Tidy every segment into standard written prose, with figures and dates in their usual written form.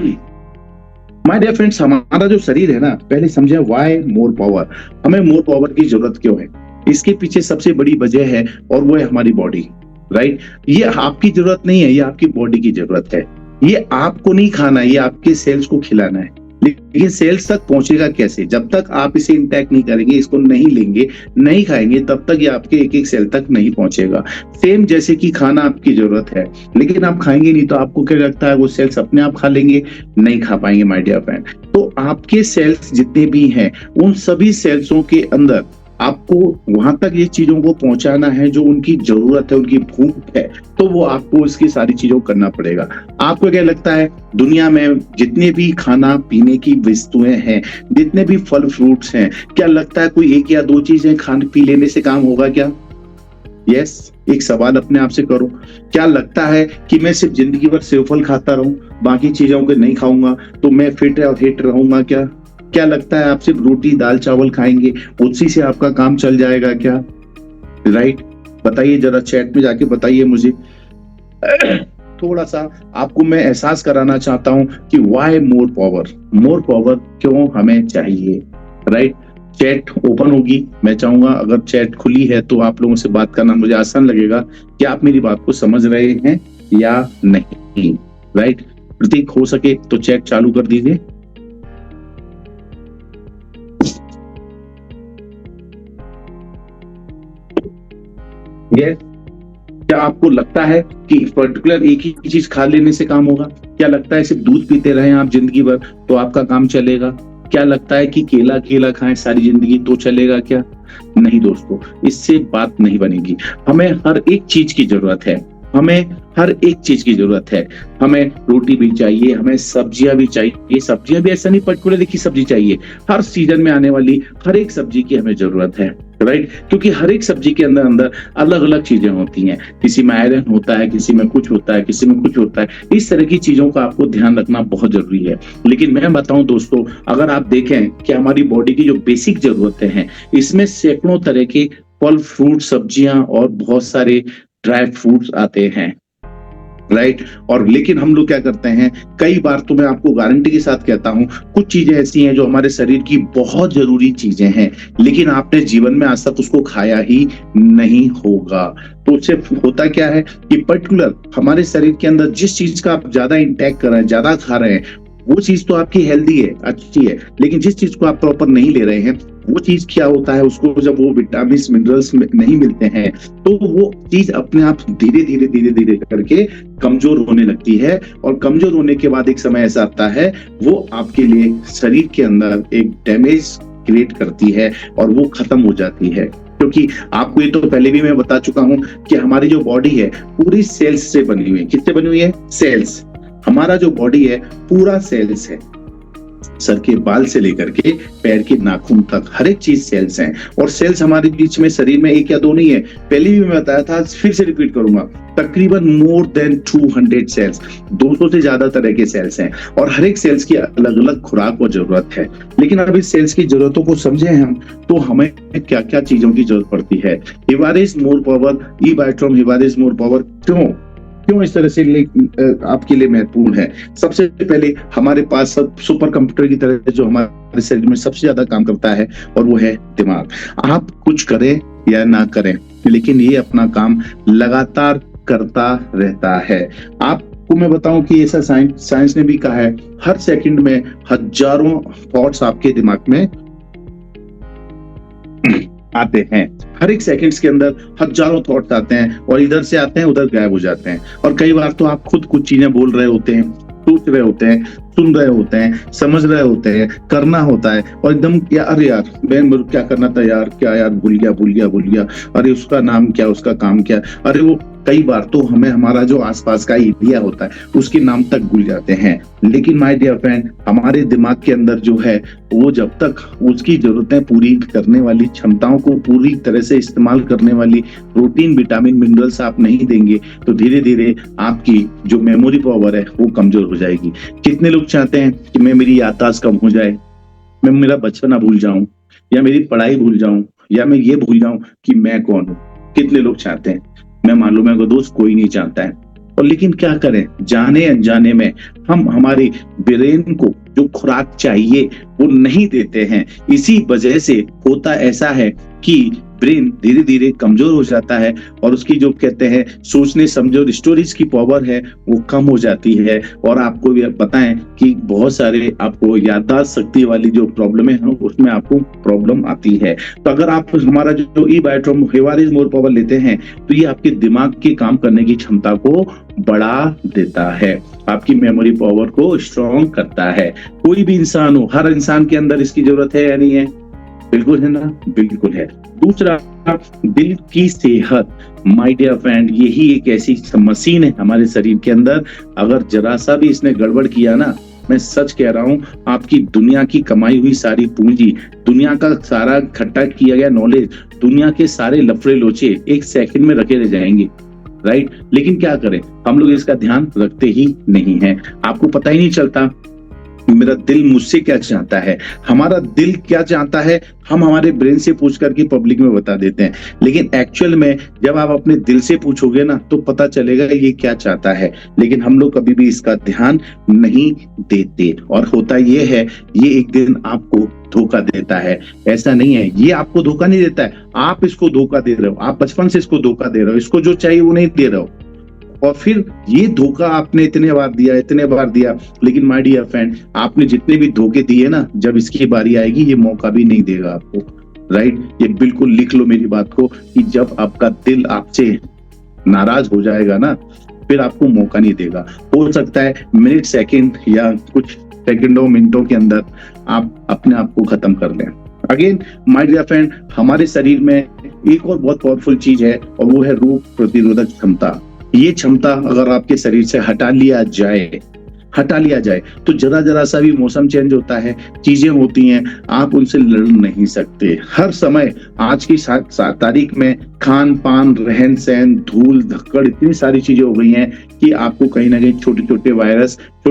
My dear friends, हमारा जो शरीर है ना, पहले समझे व्हाई मोर पावर। हमें मोर पावर की जरूरत क्यों है? इसके पीछे सबसे बड़ी वजह है और वो है हमारी बॉडी। राइट। ये आपकी जरूरत नहीं है, ये आपकी बॉडी की जरूरत है। ये आपको नहीं खाना, ये आपके सेल्स को खिलाना है। लेकिन सेल्स तक पहुंचेगा कैसे? जब तक आप इसे इंटैक्ट नहीं करेंगे, इसको नहीं लेंगे, नहीं खाएंगे, तब तक ये आपके एक एक सेल तक नहीं पहुंचेगा। सेम जैसे कि खाना आपकी जरूरत है, लेकिन आप खाएंगे नहीं तो आपको क्या लगता है वो सेल्स अपने आप खा लेंगे? नहीं खा पाएंगे माय डियर फ्रेंड। तो आपके सेल्स जितने भी हैं, उन सभी सेल्सों के अंदर आपको वहां तक ये चीजों को पहुंचाना है जो उनकी जरूरत है, उनकी भूख है। तो वो आपको इसकी सारी चीजों करना पड़ेगा। आपको क्या लगता है दुनिया में जितने भी खाना पीने की वस्तुएं हैं, जितने भी फल फ्रूट्स हैं, क्या लगता है कोई एक या दो चीजें खाने पी लेने से काम होगा क्या? यस। एक सवाल अपने आप से करो। क्या लगता है कि मैं सिर्फ जिंदगी भर सेव फल खाता रहूं, बाकी चीजों को नहीं खाऊंगा तो मैं फिट और हिट रहूंगा क्या? क्या लगता है आप सिर्फ रोटी दाल चावल खाएंगे, उसी से आपका काम चल जाएगा क्या? राइट। बताइए जरा, चैट में जाके बताइए मुझे। थोड़ा सा आपको मैं एहसास कराना चाहता हूं कि why more power. More power क्यों हमें चाहिए? राइट। चैट ओपन होगी। मैं चाहूंगा अगर चैट खुली है तो आप लोगों से बात करना मुझे आसान लगेगा कि आप मेरी बात को समझ रहे हैं या नहीं। राइट। प्रतीक, हो सके तो चैट चालू कर दीजिए। यस। क्या आपको लगता है कि पर्टिकुलर एक ही चीज खा लेने से काम होगा? क्या लगता है सिर्फ दूध पीते रहें आप जिंदगी भर तो आपका काम चलेगा? क्या लगता है कि केला केला खाएं सारी जिंदगी तो चलेगा क्या? नहीं दोस्तों, इससे बात नहीं बनेगी। हमें हर एक चीज की जरूरत है। हमें हर एक चीज की जरूरत है। हमें रोटी भी चाहिए, हमें सब्जियां भी चाहिए। सब्जियां भी ऐसा नहीं पर्टिकुलर की सब्जी चाहिए, हर सीजन में आने वाली हर एक सब्जी की हमें जरूरत है। राइट। क्योंकि हर एक सब्जी के अंदर अंदर अलग अलग चीजें होती हैं। किसी में आयरन होता है, किसी में कुछ होता है, किसी में कुछ होता है। इस तरह की चीजों का आपको ध्यान रखना बहुत जरूरी है। लेकिन मैं बताऊं दोस्तों, अगर आप देखें कि हमारी बॉडी की जो बेसिक जरूरतें हैं, इसमें सैकड़ों तरह के फल फ्रूट सब्जियां और बहुत सारे ड्राई फ्रूट्स आते हैं। राइट। और लेकिन हम लोग क्या करते हैं, कई बार तो मैं आपको गारंटी के साथ कहता हूं, कुछ चीजें ऐसी हैं जो हमारे शरीर की बहुत जरूरी चीजें हैं, लेकिन आपने जीवन में आज तक उसको खाया ही नहीं होगा। तो उससे होता क्या है कि पर्टिकुलर हमारे शरीर के अंदर जिस चीज का आप ज्यादा इंटेक कर रहे हैं, ज्यादा खा रहे हैं, वो चीज तो आपकी हेल्दी है, अच्छी है, लेकिन जिस चीज को आप प्रॉपर नहीं ले रहे हैं, वो चीज क्या होता है, उसको जब वो विटामिन मिनरल्स नहीं मिलते हैं तो वो चीज अपने आप धीरे धीरे धीरे धीरे करके कमजोर होने लगती है। और कमजोर होने के बाद एक समय ऐसा आता है, वो आपके लिए शरीर के अंदर एक डैमेज क्रिएट करती है और वो खत्म हो जाती है। क्योंकि आपको ये तो पहले भी मैं बता चुका हूं कि हमारी जो बॉडी है पूरी सेल्स से बनी हुई है। किससे बनी हुई है? सेल्स। हमारा जो बॉडी है पूरा सेल्स है। सर के बाल से लेकर के पैर के नाखून तक हर एक चीज सेल्स हैं। और सेल्स हमारे बीच में शरीर में एक या दो नहीं है, पहले भी मैं बताया था, फिर से रिपीट करूंगा, तकरीबन मोर देन 200 सेल्स, 200 से ज्यादा तरह के सेल्स हैं। और हर एक सेल्स की अलग अलग खुराक और जरूरत है। लेकिन अब इस सेल्स की जरूरतों को समझे हम तो हमें क्या क्या चीजों की जरूरत पड़ती है। हिवारिस मोर पावर, ई बायोट्रॉम हिवारिस मोर पावर क्यों क्यों इस तरह से आपके लिए महत्वपूर्ण है? सबसे पहले हमारे पास सब सुपर कंप्यूटर की तरह जो हमारे शरीर में सबसे ज्यादा काम करता है, और वो है दिमाग। आप कुछ करें या ना करें, लेकिन ये अपना काम लगातार करता रहता है। आपको मैं बताऊं कि ऐसा साइंस ने भी कहा है, हर सेकंड में हजारों थॉट्स आपके दिमाग में आते हैं। हर एक सेकंड्स के अंदर हजारों थॉट्स आते हैं और इधर से आते हैं उधर गायब हो जाते हैं। और कई बार तो आप खुद कुछ चीजें बोल रहे होते हैं, सोच रहे होते हैं, सुन रहे होते हैं, समझ रहे होते हैं, करना होता है, और एकदम यार यार मैं क्या करना था यार, क्या यार भूल गया, अरे उसका नाम क्या, उसका काम क्या, अरे वो कई बार तो हमें हमारा जो आसपास का एरिया होता है उसके नाम तक भूल जाते हैं। लेकिन माय डियर फ्रेंड, हमारे दिमाग के अंदर जो है वो जब तक उसकी जरूरतें पूरी करने वाली, क्षमताओं को पूरी तरह से इस्तेमाल करने वाली प्रोटीन विटामिन मिनरल्स आप नहीं देंगे तो धीरे धीरे आपकी जो मेमोरी पावर है वो कमजोर हो जाएगी। कितने लोग चाहते हैं कि मेरी याददाश्त कम हो जाए, मैं मेरा बचपना भूल जाऊं, या मेरी पढ़ाई भूल जाऊं, या मैं ये भूल जाऊं कि मैं कौन हूं? कितने लोग चाहते हैं? मैं मालूम है दोस्त, कोई नहीं चाहता है। और लेकिन क्या करें, जाने अनजाने में हम हमारे ब्रेन को जो खुराक चाहिए वो नहीं देते हैं। इसी वजह से होता ऐसा है कि ब्रेन धीरे धीरे कमजोर हो जाता है और उसकी जो कहते हैं सोचने समझो स्टोरेज की पावर है वो कम हो जाती है। और आपको भी बताएं कि बहुत सारे आपको याददाश्त शक्ति वाली जो प्रॉब्लम है उसमें आपको प्रॉब्लम आती है। तो अगर आप हमारा जो ई बायोट्रॉम हेवार इज मोर पावर लेते हैं तो ये आपके दिमाग के काम करने की क्षमता को बढ़ा देता है, आपकी मेमोरी पावर को स्ट्रॉन्ग करता है। कोई भी इंसान हो, हर इंसान के अंदर इसकी जरूरत है या नहीं है? बिल्कुल है ना, बिल्कुल है। दूसरा, दिल की सेहत। माय डियर फ्रेंड, यही एक ऐसी मशीन है हमारे शरीर के अंदर, अगर जरा सा भी इसने गड़बड़ किया ना, मैं सच कह रहा हूं, आपकी दुनिया की कमाई हुई सारी पूंजी, दुनिया का सारा इकट्ठा किया गया नॉलेज, दुनिया के सारे लफड़े लोचे एक सेकंड में रखे रह जाएंगे, राइट। लेकिन क्या करें, हम लोग इसका ध्यान रखते ही नहीं है। आपको पता ही नहीं चलता मेरा दिल मुझसे क्या चाहता है, हमारा दिल क्या चाहता है हम हमारे ब्रेन से पूछ करके पब्लिक में बता देते हैं, लेकिन एक्चुअल में जब आप अपने दिल से पूछोगे ना तो पता चलेगा ये क्या चाहता है। लेकिन हम लोग कभी भी इसका ध्यान नहीं देते और होता ये है, ये एक दिन आपको धोखा देता है। ऐसा नहीं है, ये आपको धोखा नहीं देता है, आप इसको धोखा दे रहे हो। आप बचपन से इसको धोखा दे रहे हो, इसको जो चाहिए वो नहीं दे रहे हो, और फिर ये धोखा आपने इतने बार दिया, लेकिन माय डियर फ्रेंड, आपने जितने भी धोखे दिए ना, जब इसकी बारी आएगी ये मौका भी नहीं देगा आपको, राइट। ये बिल्कुल लिख लो मेरी बात को कि जब आपका दिल आपसे नाराज हो जाएगा ना, फिर आपको मौका नहीं देगा। हो सकता है मिनट सेकंड या कुछ सेकंडों मिनटों के अंदर आप अपने आप को खत्म कर लें। अगेन माय डियर फ्रेंड, हमारे शरीर में एक और बहुत पावरफुल चीज है और वो है रोग प्रतिरोधक क्षमता। ये क्षमता अगर आपके शरीर से हटा लिया जाए तो जरा सा भी मौसम चेंज होता है, चीजें होती हैं, आप उनसे लड़ नहीं सकते। हर समय आज की तारीख में खान पान, रहन सहन, धूल धक्कड़, इतनी सारी चीजें हो गई हैं कि आपको कहीं ना कहीं छोटे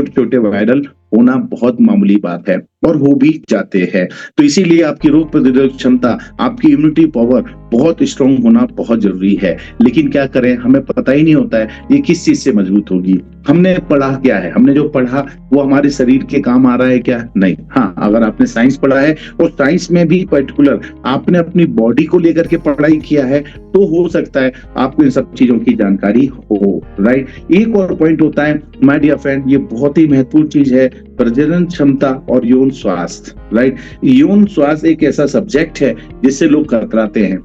छोटे वायरल होना बहुत मामूली बात है और हो भी जाते हैं। तो इसीलिए आपकी रोग प्रतिरोधक क्षमता, आपकी इम्यूनिटी पावर बहुत स्ट्रॉन्ग होना बहुत जरूरी है। लेकिन क्या करें, हमें पता ही नहीं होता है ये किस चीज से मजबूत होगी। हमने पढ़ा क्या है, हमने जो पढ़ा वो हमारे शरीर के काम आ रहा है क्या? नहीं। हाँ, अगर आपने साइंस पढ़ा है और साइंस में भी पर्टिकुलर आपने अपनी बॉडी को लेकर के पढ़ाई किया है तो हो सकता है आपको इन सब चीजों की जानकारी हो, राइट। एक और पॉइंट होता है माय डियर फ्रेंड, ये बहुत ही महत्वपूर्ण चीज है, प्रजनन क्षमता और यौन स्वास्थ्य, राइट। यौन स्वास्थ्य एक ऐसा सब्जेक्ट है जिससे लोग कतराते हैं,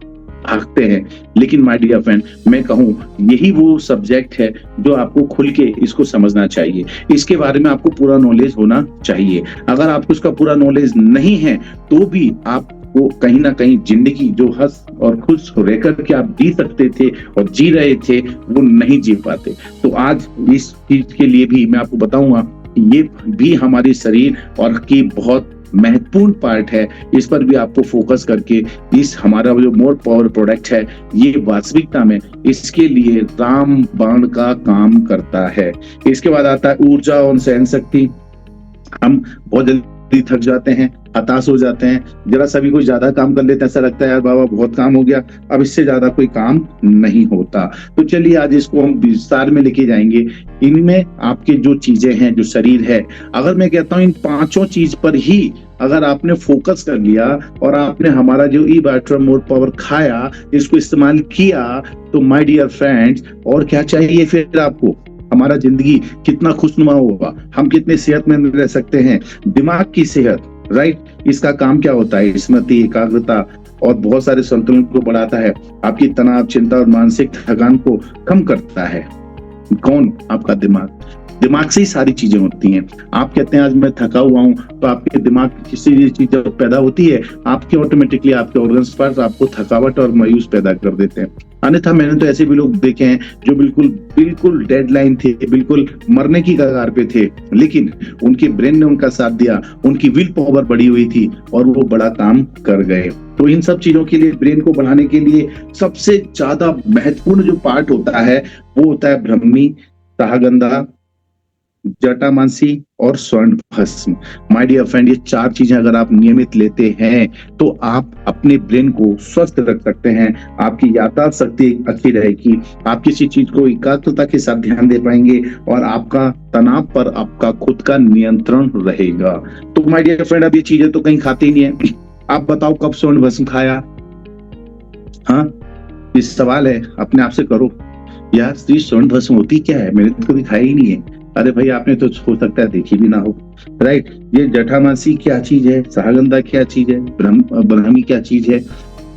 भागते हैं, लेकिन माय डियर फ्रेंड मैं कहूं यही वो सब्जेक्ट है जो आपको खुल के इसको समझना चाहिए। इसके बारे में आपको पूरा नॉलेज होना चाहिए। अगर आपको इसका पूरा नॉलेज नहीं है तो भी आप वो कहीं ना कहीं जिंदगी जो हंस और खुश रहकर के आप जी सकते थे और जी रहे थे वो नहीं जी पाते। तो आज इस चीज के लिए भी मैं आपको बताऊंगा ये भी हमारे शरीर और की बहुत महत्वपूर्ण पार्ट है। इस पर भी आपको फोकस करके इस हमारा जो मोर पावर प्रोडक्ट है ये वास्तविकता में इसके लिए रामबाण का काम करता है। इसके बाद आता है ऊर्जा और सहन शक्ति। हम बहुत जल्दी थक जाते हैं, हताश हो जाते हैं, जरा सा भी कोई ज्यादा काम कर लेते हैं, ऐसा लगता है यार बाबा बहुत काम हो गया, अब इससे ज्यादा कोई काम नहीं होता। तो चलिए आज इसको हम विस्तार में लेके जाएंगे। इनमें आपके जो चीजें हैं, जो शरीर है, अगर मैं कहता हूँ इन पांचों चीज पर ही अगर आपने फोकस कर लिया और आपने हमारा जो ई बायोट्रॉम मोर पावर खाया, इसको इस्तेमाल किया, तो माय डियर फ्रेंड्स और क्या चाहिए फिर आपको? हमारा जिंदगी कितना खुशनुमा होगा, हम कितने सेहतमंद रह सकते हैं। दिमाग की सेहत, राइट, इसका काम क्या होता है? स्मृति, एकाग्रता और बहुत सारे संतुलन को बढ़ाता है, आपकी तनाव, चिंता और मानसिक थकान को कम करता है। कौन? आपका दिमाग से ही सारी चीजें होती हैं। आप कहते हैं आज मैं थका हुआ हूं, तो आपके दिमाग किसी चीज जब पैदा होती है आपके ऑटोमेटिकली आपके ऑर्गन्स पर आपको थकावट और मायूस पैदा कर देते हैं। अन्यथा मैंने तो ऐसे भी लोग देखे हैं जो बिल्कुल डेडलाइन थे, बिल्कुल मरने की कगार पे थे, लेकिन उनके ब्रेन ने उनका साथ दिया, उनकी विल पावर बढ़ी हुई थी और वो बड़ा काम कर गए। तो इन सब चीजों के लिए, ब्रेन को बढ़ाने के लिए सबसे ज्यादा महत्वपूर्ण जो पार्ट होता है वो होता है ब्रह्मी, साहगंधा, जटामांसी और स्वर्ण भस्म। माय डियर फ्रेंड, ये 4 चीजें अगर आप नियमित लेते हैं तो आप अपने ब्रेन को स्वस्थ रख सकते हैं। आपकी याददाश्त शक्ति अच्छी रहेगी, आप किसी चीज को एकाग्रता के साथ ध्यान दे पाएंगे और आपका तनाव पर आपका खुद का नियंत्रण रहेगा। तो माय डियर फ्रेंड, अब ये चीजें तो कहीं खाते ही नहीं है। आप बताओ कब स्वर्ण भस्म खाया? हाँ, ये सवाल है, अपने आप से करो यार, ये स्वर्ण भस्म होती क्या है? मैंने तो कभी खाया ही नहीं है। अरे भाई, आपने तो हो सकता है देखी भी ना हो, राइट? ये जटामांसी क्या चीज है, साहगंधा क्या चीज है, ब्राह्मी क्या चीज है?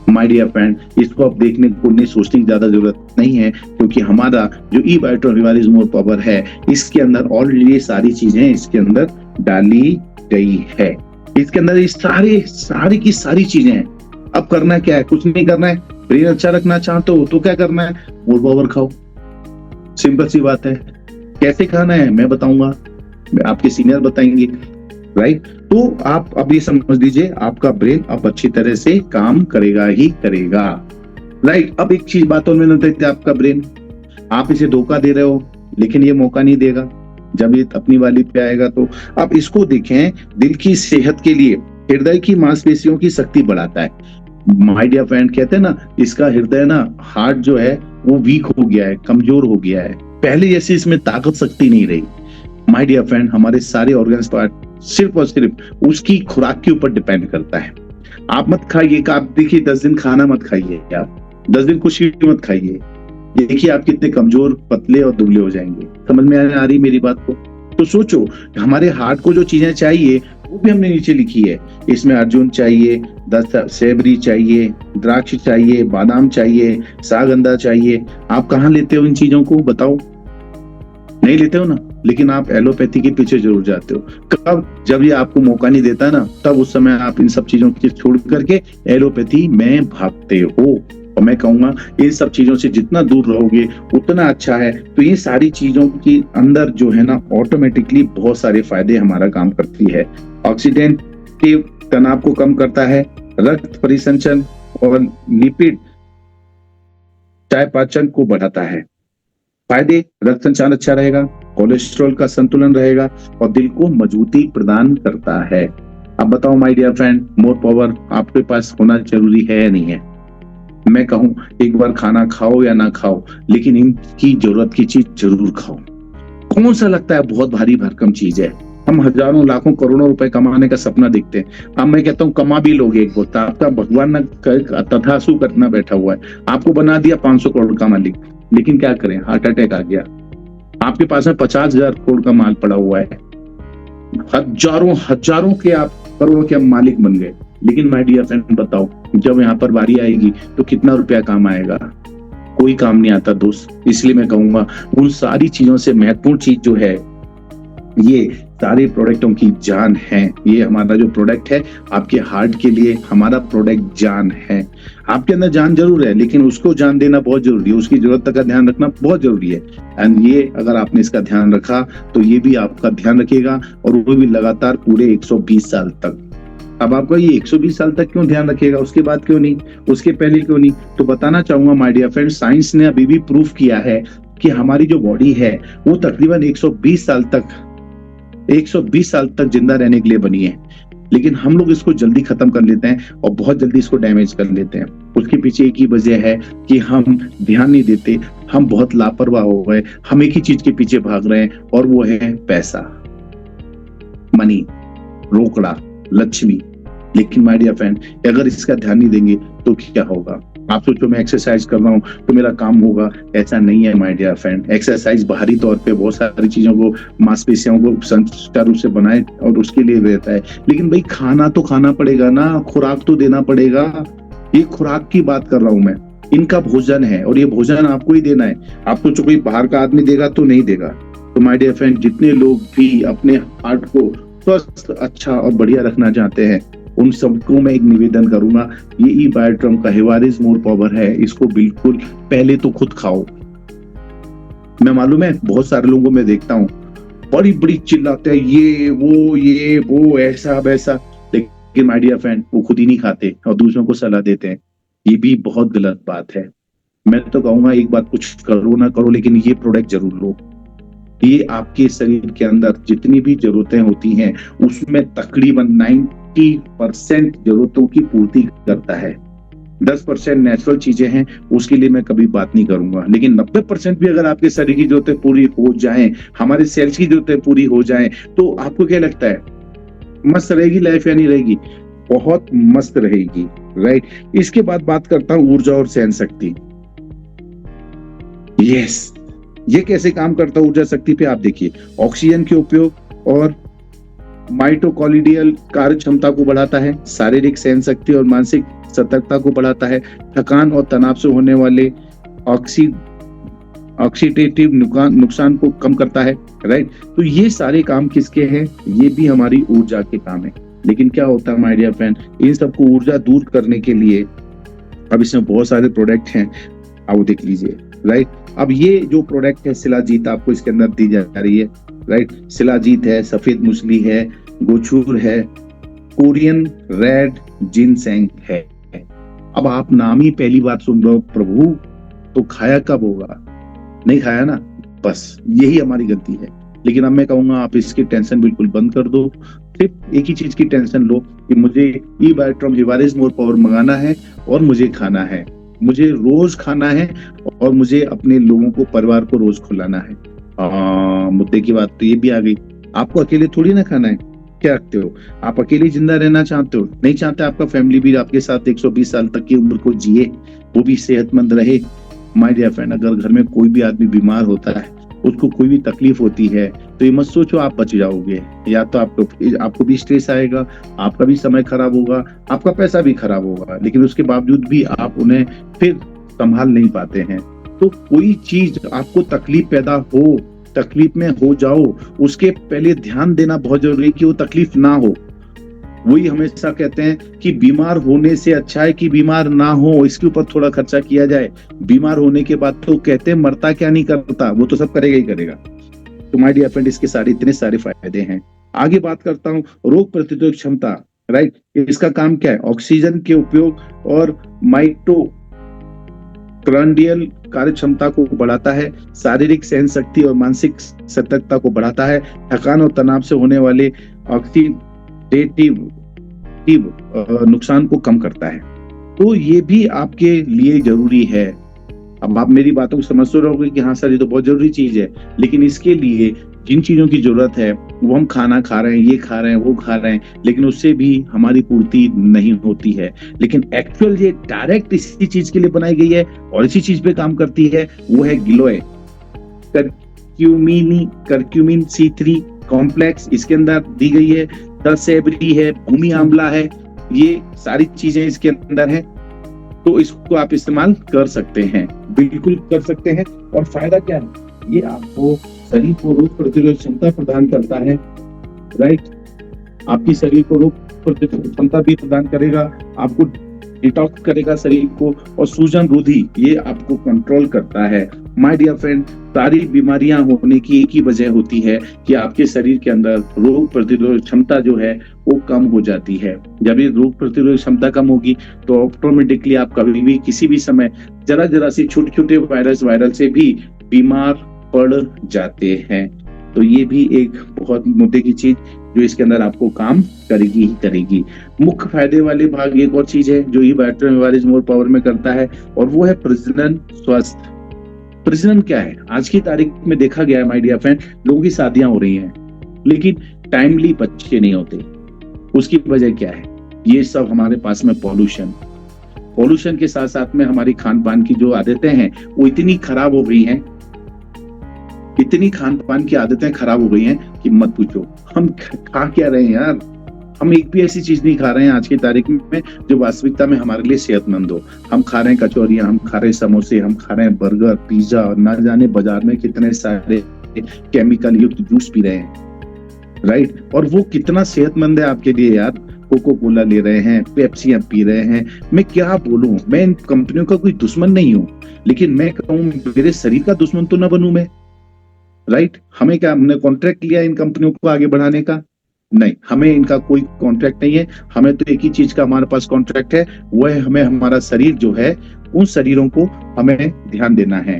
माय डियर फ्रेंड, इसको अब देखने को नहीं, सोचने की ज्यादा जरूरत नहीं है, क्योंकि हमारा जो ई बायोटॉन रिवाइवल इज मोर पावर है, इसके अंदर ऑलरेडी ये सारी चीजें इसके अंदर डाली गई है। इसके अंदर ये सारी की सारी चीजें हैं। अब करना क्या है? कुछ नहीं करना है। ब्रेन अच्छा रखना चाहते हो तो क्या करना है? मोर पावर खाओ, सिंपल सी बात है। कैसे खाना है मैं बताऊंगा, आपके सीनियर बताएंगे, राइट? तो आप अब ये समझ लीजिए, आपका ब्रेन अब अच्छी तरह से काम करेगा ही करेगा, राइट? अब एक चीज बात और मैंने देखते, आपका ब्रेन, आप इसे धोखा दे रहे हो, लेकिन ये मौका नहीं देगा। जब ये अपनी वाली पे आएगा तो आप इसको देखें, दिल की सेहत के लिए हृदय की मांसपेशियों की शक्ति बढ़ाता है। माय डियर फ्रेंड, कहते हैं ना, इसका हृदय ना, हार्ट जो है वो वीक हो गया है, कमजोर हो गया है, पहले जैसे इसमें ताकत शक्ति नहीं रही। माय डियर फ्रेंड, हमारे सारे ऑर्गन्स पार्ट सिर्फ और सिर्फ उसकी खुराक के ऊपर डिपेंड करता है। आप मत खाइए, आप देखिए 10 दिन खाना मत खाइए, आप 10 दिन कुछ भी मत खाइए, देखिए आप कितने कमजोर, पतले और दुबले हो जाएंगे। समझ में आ रही मेरी बात को? तो सोचो, हमारे हार्ट को जो चीजें चाहिए वो भी हमने नीचे लिखी है। इसमें अर्जुन चाहिए, सेबरी चाहिए, द्राक्ष चाहिए, बादाम चाहिए, सागंधा चाहिए। आप कहाँ लेते हो इन चीजों को, बताओ? नहीं लेते हो ना, लेकिन आप एलोपैथी के पीछे जरूर जाते हो। कब? जब ये आपको मौका नहीं देता ना, तब उस समय आप इन सब चीजों को छोड़ करके एलोपैथी में भागते हो। और मैं कहूंगा, इन सब चीजों से जितना दूर रहोगे उतना अच्छा है। तो ये सारी चीजों के अंदर जो है ना, ऑटोमेटिकली बहुत सारे फायदे हमारा काम करती है। ऑक्सीडेंटिव तनाव को कम करता है, रक्त परिसंचरण और लिपिड चयापचय को बढ़ाता है। फायदे: रक्त संचार अच्छा रहेगा, कोलेस्ट्रॉल का संतुलन रहेगा और दिल को मजबूती प्रदान करता है। अब बताओ my dear friend, more power आपके पास होना जरूरी है या नहीं है? मैं कहूं, एक बार खाना खाओ या ना खाओ, लेकिन इनकी जरूरत की चीज जरूर खाओ। कौन सा लगता है बहुत भारी भरकम चीज है? हम हजारों लाखों करोड़ों रुपए कमाने का सपना देखते हैं। अब मैं कहता हूँ कमा भी लोगे एक वक्त, आपका भगवान तथासु करना बैठा हुआ है, आपको बना दिया 500 करोड़ का मालिक, लेकिन क्या करें, हार्ट अटैक आ गया। आपके पास में 50,000 करोड़ का माल पड़ा हुआ है, हजारों के आप करोड़ों के मालिक बन गए, लेकिन माय डियर फ्रेंड बताओ, जब यहाँ पर बारी आएगी तो कितना रुपया काम आएगा? कोई काम नहीं आता दोस्त। इसलिए मैं कहूंगा, उन सारी चीजों से महत्वपूर्ण चीज जो है, ये सारे प्रोडक्टों की जान है। ये हमारा जो प्रोडक्ट है आपके हार्ट के लिए, हमारा प्रोडक्ट जान है। आपके अंदर जान जरूर है, लेकिन उसको जान देना बहुत जरूरी है, उसकी जरूरत का ध्यान रखना बहुत जरूरी है। एंड ये अगर आपने इसका ध्यान रखा तो ये भी आपका ध्यान रखेगा, और वो भी लगातार पूरे 120 साल तक। अब आपका ये 120 साल तक क्यों ध्यान रखेगा, उसके बाद क्यों नहीं, उसके पहले क्यों नहीं? तो बताना चाहूंगा माय डियर फ्रेंड, साइंस ने अभी भी प्रूफ किया है कि हमारी जो बॉडी है वो तकरीबन 120 साल तक जिंदा रहने के लिए बनी है, लेकिन हम लोग इसको जल्दी खत्म कर लेते हैं और बहुत जल्दी इसको डैमेज कर लेते हैं। उसके पीछे एक ही वजह है कि हम ध्यान नहीं देते, हम बहुत लापरवाह हो गए, हम एक ही चीज के पीछे भाग रहे हैं, और वो है पैसा, मनी, रोकड़ा, लक्ष्मी। लेकिन माय डियर फ्रेंड, अगर इसका ध्यान नहीं देंगे तो क्या होगा? आप सोचो मैं एक्सरसाइज कर रहा हूँ तो मेरा काम होगा, ऐसा नहीं है माय डियर फ्रेंड। एक्सरसाइज बाहरी तौर पे बहुत सारी चीजों को, मांसपेशियों को सुचारू रूप से बनाए और उसके लिए रहता है, लेकिन भाई खाना तो खाना पड़ेगा ना, खुराक तो देना पड़ेगा। ये खुराक की बात कर रहा हूं मैं, इनका भोजन है और ये भोजन आपको ही देना है। आप सोचो कोई बाहर का आदमी देगा तो नहीं देगा। तो माय डियर फ्रेंड, जितने लोग भी अपने हार्ट को स्वस्थ, अच्छा और बढ़िया रखना चाहते हैं, उन सबको मैं एक निवेदन करूंगा, ये ई बायोट्रम का हिवारिस मोर पावर है, इसको बिल्कुल पहले तो खुद खाओ। मैं मालूम है बहुत सारे लोगों को मैं देखता हूँ, बड़ी बड़ी चिल्लाते हैं ये वो ऐसा वैसा, लेकिन माय डियर फ्रेंड वो खुद ही नहीं खाते और दूसरों को सलाह देते हैं। ये भी बहुत गलत बात है। मैं तो कहूंगा एक बात, कुछ करो ना करो, लेकिन ये प्रोडक्ट जरूर लो। ये आपके शरीर के अंदर जितनी भी जरूरतें होती हैं उसमें तकरीबन 90% जरूरतों की पूर्ति करता है। 10% नेचुरल चीजें हैं, उसके लिए मैं कभी बात नहीं करूंगा, लेकिन 90% भी अगर आपके शरीर की जरूरतें पूरी हो जाएं, हमारे सेल्स की जरूरतें पूरी हो जाएं, तो आपको क्या लगता है मस्त रहेगी लाइफ या नहीं रहेगी? बहुत मस्त रहेगी, राइट। इसके बाद बात करता हूं ऊर्जा और सहन शक्ति। यस, ये कैसे काम करता है ऊर्जा शक्ति पे? आप देखिए, ऑक्सीजन के उपयोग और माइटोकॉन्ड्रियल कार्य क्षमता को बढ़ाता है, शारीरिक सहन शक्ति और मानसिक सतर्कता को बढ़ाता है, थकान और तनाव से होने वाले ऑक्सीडेटिव नुकसान को कम करता है, राइट। तो ये सारे काम किसके हैं? ये भी हमारी ऊर्जा के काम है। लेकिन क्या होता है माय डियर फ्रेंड, इन सबको ऊर्जा दूर करने के लिए अब इसमें बहुत सारे प्रोडक्ट हैं, आप देख लीजिए, राइट। अब ये जो प्रोडक्ट है शिलाजीत आपको इसके अंदर दी जा रही है, राइट। शिलाजीत है, सफेद मूसली है, गोचूर है, कोरियन रेड जिनसेंग है। अब आप नाम ही पहली बार सुन रहे हो, प्रभु तो खाया कब होगा? नहीं खाया ना, बस यही हमारी गलती है। लेकिन अब मैं कहूंगा आप इसकी टेंशन बिल्कुल बंद कर दो, सिर्फ एक ही चीज की टेंशन लो कि मुझे ई बायोट्रॉम हिवारिस मोर पावर मंगाना है और मुझे खाना है, मुझे रोज खाना है और मुझे अपने लोगों को, परिवार को रोज खिलाना है। मुद्दे की बात तो ये भी आ गई, आपको अकेले थोड़ी ना खाना है। क्या रखते हो आप? अकेले जिंदा रहना चाहते हो? नहीं चाहते आपका फैमिली भी आपके साथ 120 साल तक की उम्र को जिए, वो भी सेहतमंद रहे। माय डियर फ्रेंड, अगर घर में कोई भी आदमी बीमार होता है, उसको कोई भी तकलीफ होती है, तो ये मत सोचो आप बच जाओगे। या तो आपको भी स्ट्रेस आएगा, आपका भी समय खराब होगा, आपका पैसा भी खराब होगा, लेकिन उसके बावजूद भी आप उन्हें फिर संभाल नहीं पाते हैं। तो कोई चीज आपको तकलीफ पैदा हो, तकलीफ में हो जाओ, उसके पहले ध्यान देना बहुत जरूरी है कि वो तकलीफ ना हो। वही हमेशा कहते हैं कि बीमार होने से अच्छा है कि बीमार ना हो, इसके ऊपर थोड़ा खर्चा किया जाए। बीमार होने के बाद तो कहते हैं मरता क्या नहीं करता, वो तो सब करेगा ही करेगा। तो माय डियर फ्रेंड, इसके इतने सारे फायदे हैं। आगे बात करता हूँ रोग प्रतिरोधक क्षमता, राइट। इसका काम क्या है? ऑक्सीजन के उपयोग और माइटोकॉन्ड्रियल कार्य क्षमता को बढ़ाता है, शारीरिक सहन शक्ति और मानसिक सतर्कता को बढ़ाता है, थकान और तनाव से होने वाले ऑक्सीडेटिव नुकसान को कम करता है। तो ये भी आपके लिए जरूरी है। अब आप मेरी बातों को समझ तो रहोगे कि हाँ सर ये तो बहुत जरूरी चीज है, लेकिन इसके लिए जिन चीजों की जरूरत है वो हम खाना खा रहे हैं, ये खा रहे हैं, वो खा रहे हैं, लेकिन उससे भी हमारी पूर्ति नहीं होती है। लेकिन एक्चुअल ये डायरेक्ट इसी चीज के लिए बनाई गई है और इसी चीज पे काम करती है, वो है गिलोय करक्यूमिन C3 कॉम्प्लेक्स इसके अंदर दी गई है, दसेबरी है, भूमि आंवला है, ये सारी चीजें इसके अंदर है। तो इसको आप इस्तेमाल कर सकते हैं, बिल्कुल कर सकते हैं। और फायदा क्या है? ये आपको शरीर को रोग प्रतिरोधक क्षमता प्रदान करता है, राइट। आपकी शरीर को रोग प्रतिरोधक क्षमता भी प्रदान करेगा, आपको डिटॉक्स करेगा शरीर को, और सूजन रोधी ये आपको कंट्रोल करता है। माय डियर फ्रेंड, सारी बीमारियां होने की एक ही वजह होती है कि आपके शरीर के अंदर रोग प्रतिरोधक क्षमता जो है वो कम हो जाती है। जब ये रोग प्रतिरोधक क्षमता कम होगी तो ऑटोमेटिकली आप कभी भी किसी भी समय जरा सी छोटे वायरल से भी बीमार पड़ जाते हैं। तो ये भी एक बहुत मुद्दे की चीज जो इसके अंदर आपको काम करेगी ही करेगी। मुख्य फायदे वाले भाग एक और चीज है जो ई बायोट्रॉम हिवारिस मोर पावर में करता है, और वो है प्रजनन स्वास्थ्य। प्रजनन क्या है? आज की तारीख में देखा गया है माय डियर फ्रेंड, लोगों की शादियां हो रही हैं लेकिन टाइमली बच्चे नहीं होते। उसकी वजह क्या है? ये सब हमारे पास में पॉल्यूशन के साथ साथ में हमारी खान पान की जो आदतें हैं वो इतनी खराब हो गई हैं, इतनी खान पान की आदतें खराब हो गई हैं कि मत पूछो। हम खा क्या रहे हैं यार? हम एक भी ऐसी चीज नहीं खा रहे हैं आज की तारीख में जो वास्तविकता में हमारे लिए सेहतमंद हो। हम खा रहे हैं कचौरियां, हम खा रहे हैं समोसे, हम खा रहे हैं बर्गर, पिज्जा, और ना जाने बाजार में कितने सारे केमिकल युक्त जूस पी रहे हैं, राइट। और वो कितना सेहतमंद है आपके लिए यार? कोको कोला ले रहे हैं, पेप्सियां पी रहे हैं। मैं क्या बोलूं, मैं इन कंपनियों का कोई दुश्मन नहीं हूं, लेकिन मैं कहूं मेरे शरीर का दुश्मन तो ना बनूं मैं, राइट। हमें क्या, हमने कॉन्ट्रैक्ट लिया इन कंपनियों को आगे बढ़ाने का? नहीं, हमें इनका कोई कॉन्ट्रैक्ट नहीं है। हमें तो एक ही चीज का हमारे पास कॉन्ट्रैक्ट है, वो है हमें हमारा शरीर जो है उन शरीरों को हमें ध्यान देना है।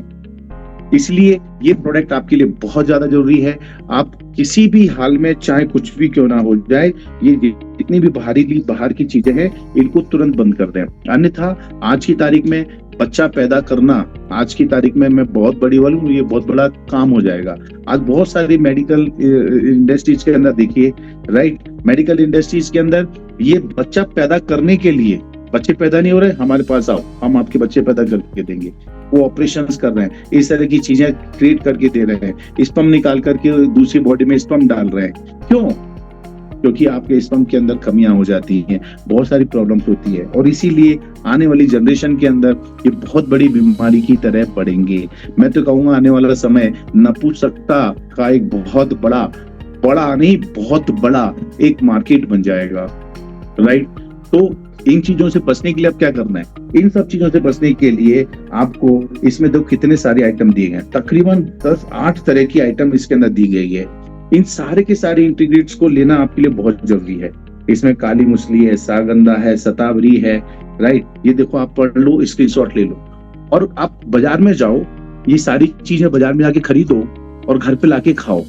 इसलिए ये प्रोडक्ट आपके लिए बहुत ज्यादा जरूरी है। आप किसी भी हाल में, चाहे कुछ भी क्यों ना हो जाए, ये जितनी भी बाहर की चीजें हैं, इनको तुरंत बंद कर दें। अन्यथा आज की तारीख में बच्चा पैदा करना, आज की तारीख में मैं बहुत बड़ी वाली हूँ, ये बहुत बड़ा काम हो जाएगा। आज बहुत सारी मेडिकल इंडस्ट्रीज के अंदर देखिए, राइट, मेडिकल इंडस्ट्रीज के अंदर ये बच्चा पैदा करने के लिए, बच्चे पैदा नहीं हो रहे, हमारे पास आओ, हम आपके बच्चे पैदा करके देंगे। वो ऑपरेशंस कर रहे हैं, इस तरह की चीजें क्रिएट करके दे रहे हैं, स्पर्म निकाल करके दूसरी बॉडी में स्पर्म डाल रहे हैं। क्यों? क्योंकि आपके स्पर्म के अंदर कमियां हो जाती हैं, बहुत सारी प्रॉब्लम्स होती है, और इसीलिए आने वाली जनरेशन के अंदर ये बहुत बड़ी बीमारी की तरह बढ़ेंगे। मैं तो कहूंगा आने वाला समय नपुंसकता का एक बहुत बड़ा नहीं, बहुत बड़ा एक मार्केट बन जाएगा, राइट। तो इन चीजों से बचने के लिए अब क्या करना है? इन सब चीजों से बचने के लिए आपको इसमें तो कितने सारे आइटम दिए गए हैं, तकरीबन 10-8 तरह की आइटम इसके अंदर दी गई है। इन सारे के सारे इंग्रेडिएंट्स को लेना आपके लिए बहुत जरूरी है। इसमें काली मूसली है, सागंदा है, शतावरी है, राइट। ये देखो, आप पढ़ लो, स्क्रीनशॉट ले लो, और आप बाजार में जाओ, ये सारी चीजें बाजार में जाके खरीदो और घर पे लाके खाओ।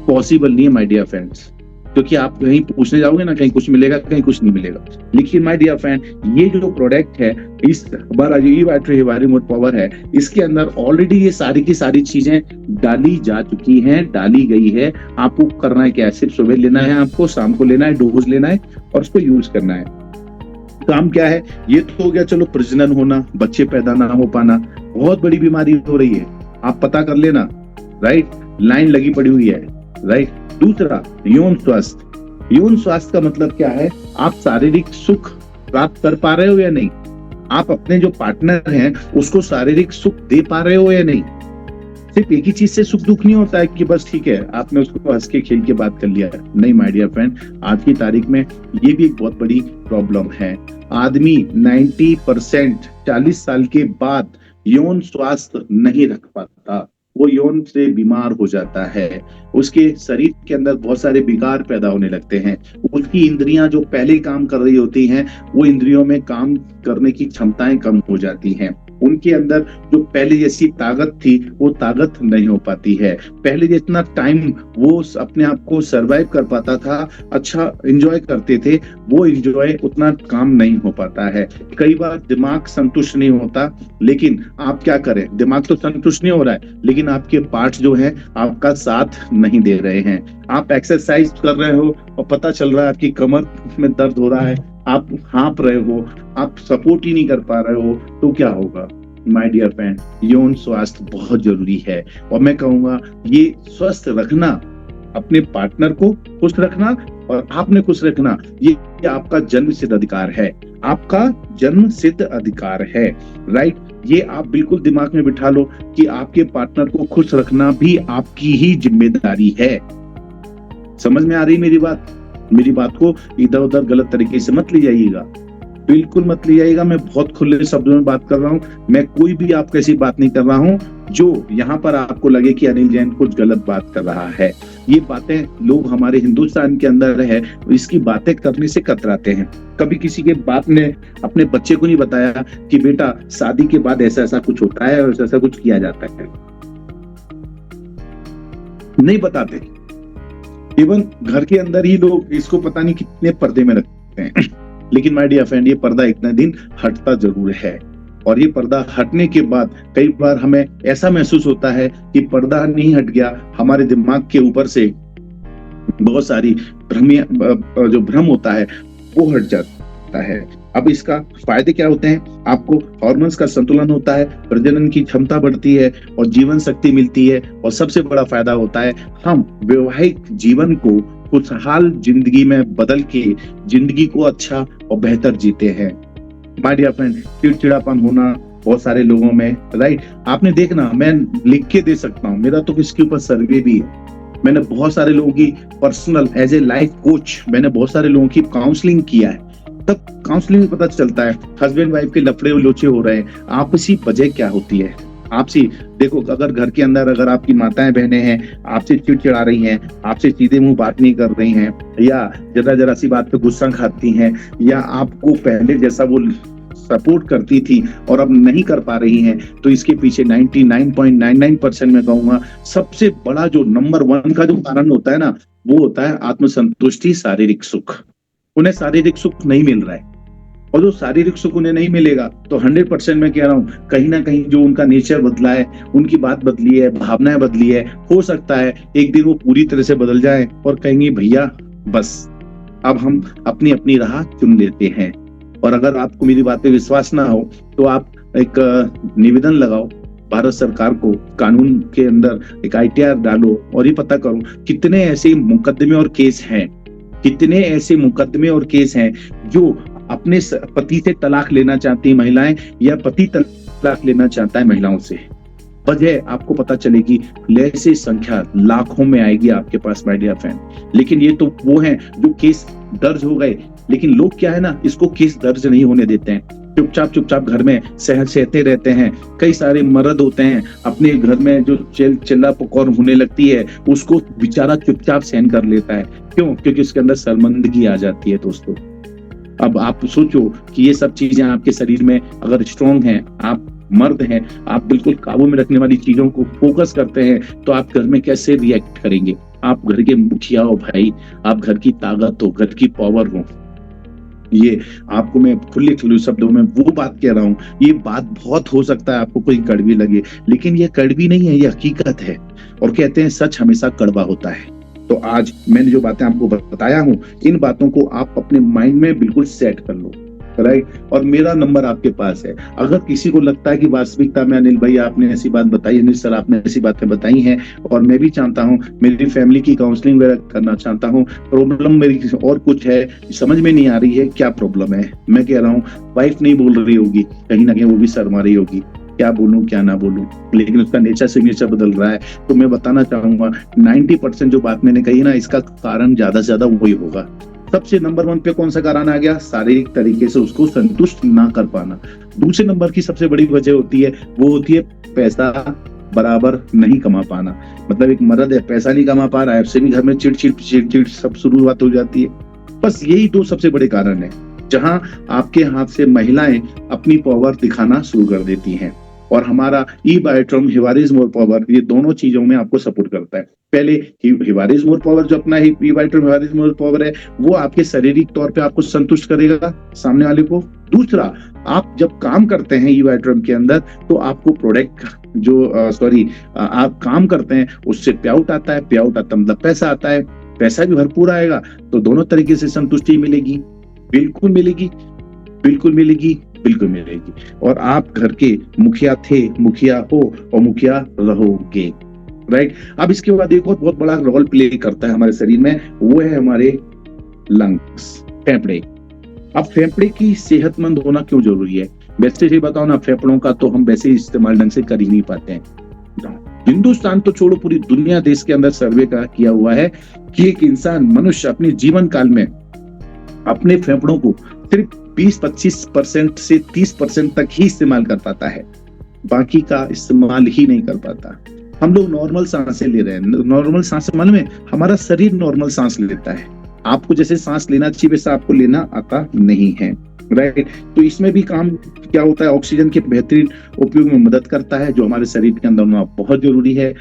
पॉसिबल नहीं है माय डियर फ्रेंड्स, क्योंकि आप कहीं पूछने जाओगे ना, कहीं कुछ मिलेगा, कहीं कुछ नहीं मिलेगा। लेकिन माय डियर फ्रेंड, ये जो प्रोडक्ट है, इस हमारा जो बैटरी है, रिमोट पावर है, इसके अंदर ऑलरेडी ये सारी की सारी चीजें डाली जा चुकी हैं, डाली गई है। आपको करना है क्या? सिर्फ सुबह लेना है, आपको शाम को लेना है, डोज लेना है और उसको यूज करना है। काम क्या है? ये तो हो गया, चलो, प्रजनन होना, बच्चे पैदा ना हो पाना, बहुत बड़ी बीमारी हो रही है, आप पता कर लेना, राइट। लाइन लगी पड़ी हुई है, राइट। दूसरा, यौन स्वास्थ्य। यौन स्वास्थ्य का मतलब क्या है? आप शारीरिक सुख प्राप्त कर पा रहे हो या नहीं? आप अपने जो पार्टनर हैं उसको शारीरिक सुख दे पा रहे हो या नहीं? सिर्फ एक ही चीज से सुख दुख नहीं होता है कि बस ठीक है आपने उसको हंस के खेल के बात कर लिया। नहीं माय डियर फ्रेंड, आज की तारीख में ये भी एक बहुत बड़ी प्रॉब्लम है। आदमी 90% 40 साल के बाद यौन स्वास्थ्य नहीं रख पाता, वो यौन से बीमार हो जाता है, उसके शरीर के अंदर बहुत सारे विकार पैदा होने लगते हैं, उसकी इंद्रियां जो पहले काम कर रही होती हैं, वो इंद्रियों में काम करने की क्षमताएं कम हो जाती हैं, उनके अंदर जो पहले जैसी ताकत थी वो ताकत नहीं हो पाती है। पहले जितना टाइम वो अपने आप को सरवाइव कर पाता था, अच्छा एंजॉय करते थे, वो एंजॉय उतना काम नहीं हो पाता है। कई बार दिमाग संतुष्ट नहीं होता, लेकिन आप क्या करें, दिमाग तो संतुष्ट नहीं हो रहा है, लेकिन आपके पार्ट्स जो है आपका साथ नहीं दे रहे हैं। आप एक्सरसाइज कर रहे हो और पता चल रहा है आपकी कमर में दर्द हो रहा है, आप हाँप रहे हो, आप सपोर्ट ही नहीं कर पा रहे हो, तो क्या होगा? माय डियर फ्रेंड, यौन स्वास्थ्य बहुत जरूरी है, और मैं कहूंगा ये स्वस्थ रखना, अपने पार्टनर को खुश रखना और आपने खुश रखना, ये आपका जन्म सिद्ध अधिकार है, आपका जन्म सिद्ध अधिकार है, राइट। ये आप बिल्कुल दिमाग में बिठा लो कि आपके पार्टनर को खुश रखना भी आपकी ही जिम्मेदारी है। समझ में आ रही मेरी बात? मेरी बात को इधर उधर गलत तरीके से मत ले जाइएगा, बिल्कुल मत ले जाइएगा। मैं बहुत खुले शब्दों में बात कर रहा हूँ, मैं कोई भी आपको ऐसी बात नहीं कर रहा हूँ जो यहाँ पर आपको लगे कि अनिल जैन कुछ गलत बात कर रहा है। ये बातें लोग हमारे हिंदुस्तान के अंदर है, इसकी बातें करने से कतराते हैं। कभी किसी के बाप ने अपने बच्चे को नहीं बताया कि बेटा शादी के बाद ऐसा ऐसा कुछ होता है और ऐसा ऐसा कुछ किया जाता है, नहीं बताते। इवन घर के अंदर ही लोग इसको पता नहीं कितने पर्दे में रखते हैं। लेकिन माय डियर फ्रेंड, ये पर्दा इतना दिन हटता जरूर है, और ये पर्दा हटने के बाद कई बार हमें ऐसा महसूस होता है कि पर्दा नहीं हट गया, हमारे दिमाग के ऊपर से बहुत सारी जो भ्रम होता है वो हट जाता है। अब इसका फायदे क्या होते हैं? आपको हार्मोन्स का संतुलन होता है, प्रजनन की क्षमता बढ़ती है और जीवन शक्ति मिलती है, और सबसे बड़ा फायदा होता है हम वैवाहिक जीवन को खुशहाल जिंदगी में बदल के जिंदगी को अच्छा और बेहतर जीते हैं। माय डियर फ्रेंड, चिड़चिड़ापन होना बहुत सारे लोगों में, राइट। आपने देखना, मैं लिख के दे सकता हूँ, मेरा तो इसके ऊपर सर्वे भी है। मैंने बहुत सारे लोगों की personal as a life coach, मैंने बहुत सारे लोगों की काउंसलिंग किया है। तब काउंसलिंग में पता चलता है हस्बैंड वाइफ के लफड़े लोचे हो रहे हैं, आपसी वजह क्या होती है। आपसी देखो, अगर घर के अंदर अगर आपकी माताएं बहनें हैं, आपसे चिड़चिड़ा रही हैं, आपसे सीधे मुंह बात नहीं कर रही हैं, या जरा जरा सी बात पे गुस्सा खाती हैं, या आपको पहले जैसा वो सपोर्ट करती थी और अब नहीं कर पा रही हैं, तो इसके पीछे 99.99% में कहूंगा सबसे बड़ा जो नंबर 1 का जो कारण होता है ना, वो होता है आत्मसंतुष्टि, शारीरिक सुख। उन्हें शारीरिक सुख नहीं मिल रहा है, और जो शारीरिक सुख उन्हें नहीं मिलेगा तो 100% मैं कह रहा हूँ कहीं ना कहीं जो उनका नेचर बदला है, उनकी बात बदली है, भावनाएं बदली है, हो सकता है एक दिन वो पूरी तरह से बदल जाए और कहेंगे भैया बस अब हम अपनी अपनी राह चुन लेते हैं। और अगर आपको मेरी बात पे विश्वास ना हो तो आप एक निवेदन लगाओ भारत सरकार को, कानून के अंदर एक ITR डालो और ये पता करो कितने ऐसे मुकदमे और केस हैं, कितने ऐसे मुकदमे और केस हैं जो अपने पति से तलाक लेना चाहती है महिलाएं, या पति तलाक लेना चाहता है महिलाओं से। वजह आपको पता चलेगी, ऐसी संख्या लाखों में आएगी आपके पास माय डियर फ्रेंड। लेकिन ये तो वो हैं जो केस दर्ज हो गए, लेकिन लोग क्या है ना, इसको केस दर्ज नहीं होने देते हैं, चुपचाप घर में सहते रहते हैं। कई सारे मर्द होते हैं अपने घर में जो चिल्ला पुकार होने लगती है उसको बेचारा चुपचाप सहन कर लेता है। क्यों? क्योंकि उसके अंदर शर्मिंदगी आ जाती है दोस्तों। अब आप सोचो कि ये सब चीजें आपके शरीर में अगर स्ट्रॉन्ग हैं, आप मर्द हैं, आप बिल्कुल काबू में रखने वाली चीजों को फोकस करते हैं, तो आप घर में कैसे रिएक्ट करेंगे? आप घर के मुखिया हो भाई, आप घर की ताकत हो, घर की पावर हो। ये आपको मैं खुले शब्दों में वो बात कह रहा हूँ। ये बात बहुत हो सकता है आपको कोई कड़वी लगे, लेकिन ये कड़वी नहीं है, ये हकीकत है। और कहते हैं सच हमेशा कड़वा होता है। तो आज मैंने जो बातें आपको बताया हूँ, इन बातों को आप अपने माइंड में बिल्कुल सेट कर लो, राइट। और मेरा नंबर आपके पास है। अगर किसी को लगता है कि वास्तविकता में अनिल भाई आपने ऐसी बात बताई, अनिल सर आपने ऐसी बातें बताई हैं और मैं भी चाहता हूँ, मेरी फैमिली की काउंसलिंग वगैरह करना चाहता हूँ, प्रॉब्लम मेरी और कुछ है, समझ में नहीं आ रही है क्या प्रॉब्लम है, मैं कह रहा हूँ वाइफ नहीं बोल रही होगी, कहीं ना कहीं वो भी शर्मा रही होगी, क्या बोलूं क्या ना बोलूं, लेकिन उसका नेचर सिग्नेचर बदल रहा है। तो मैं बताना चाहूंगा 90% जो बात मैंने कही ना, इसका कारण ज्यादा से ज्यादा वही होगा। सबसे नंबर 1 पे कौन सा कारण आ गया? शारीरिक तरीके से उसको संतुष्ट ना कर पाना। दूसरे नंबर की सबसे बड़ी वजह होती है, वो होती है पैसा बराबर नहीं कमा पाना। मतलब एक मर्द है, पैसा नहीं कमा पा रहा है, उससे भी घर में चिड़ सब शुरुआत हो जाती है। बस यही 2 सबसे बड़े कारण है जहां आपके हाथ से महिलाएं अपनी पावर दिखाना शुरू कर देती हैं। और हमारा ई-बायोट्रम हिवारिज मोर पावर, ये दोनों चीजों में आपको सपोर्ट करता है। पहले हिवारिज मोर पावर जो अपना ई-बायोट्रम हिवारिज मोर पावर है, वो आपके शारीरिक तौर पे आपको संतुष्ट करेगा सामने वाले को। दूसरा, आप जब काम करते हैं ई-बायोट्रम के अंदर, तो आपको प्रोडक्ट जो आप काम करते हैं उससे पे आउट आता है, पे आउट आता मतलब पैसा आता है, पैसा भी भरपूर आएगा, तो दोनों तरीके से संतुष्टि मिलेगी, बिल्कुल मिलेगी, बिल्कुल मिलेगी, बिल्कुल मिलेगी। और आप घर के मुखिया थे, मुखिया हो और मुखिया रहोगे, राइट। अब इसके बाद एक और बहुत बड़ा रोल प्ले करता है हमारे शरीर में, वो है हमारे लंग्स, फेफड़े। अब फेफड़े की सेहतमंद होना क्यों जरूरी है? वैसे ही बताओ ना, फेफड़ों का तो हम वैसे ही इस्तेमाल ढंग से कर ही नहीं पाते हैं। हिंदुस्तान तो छोड़ो, पूरी दुनिया देश के अंदर सर्वे का किया हुआ है कि एक इंसान, मनुष्य अपने जीवन काल में अपने फेफड़ों को सिर्फ 20-25% से 30% तक ही इस्तेमाल कर पाता है, बाकी का इस्तेमाल ही नहीं कर पाता। हम लोग नॉर्मल सांसें ले रहे हैं। नॉर्मल सांस मन में हमारा शरीर नॉर्मल सांस लेता है, आपको जैसे सांस लेना चाहिए वैसा आपको लेना आता नहीं है, राइट। तो इसमें भी काम क्या होता है, ऑक्सीजन के बेहतरीन उपयोग में मदद करता है, जो हमारे शरीर के अंदर होना बहुत जरूरी है।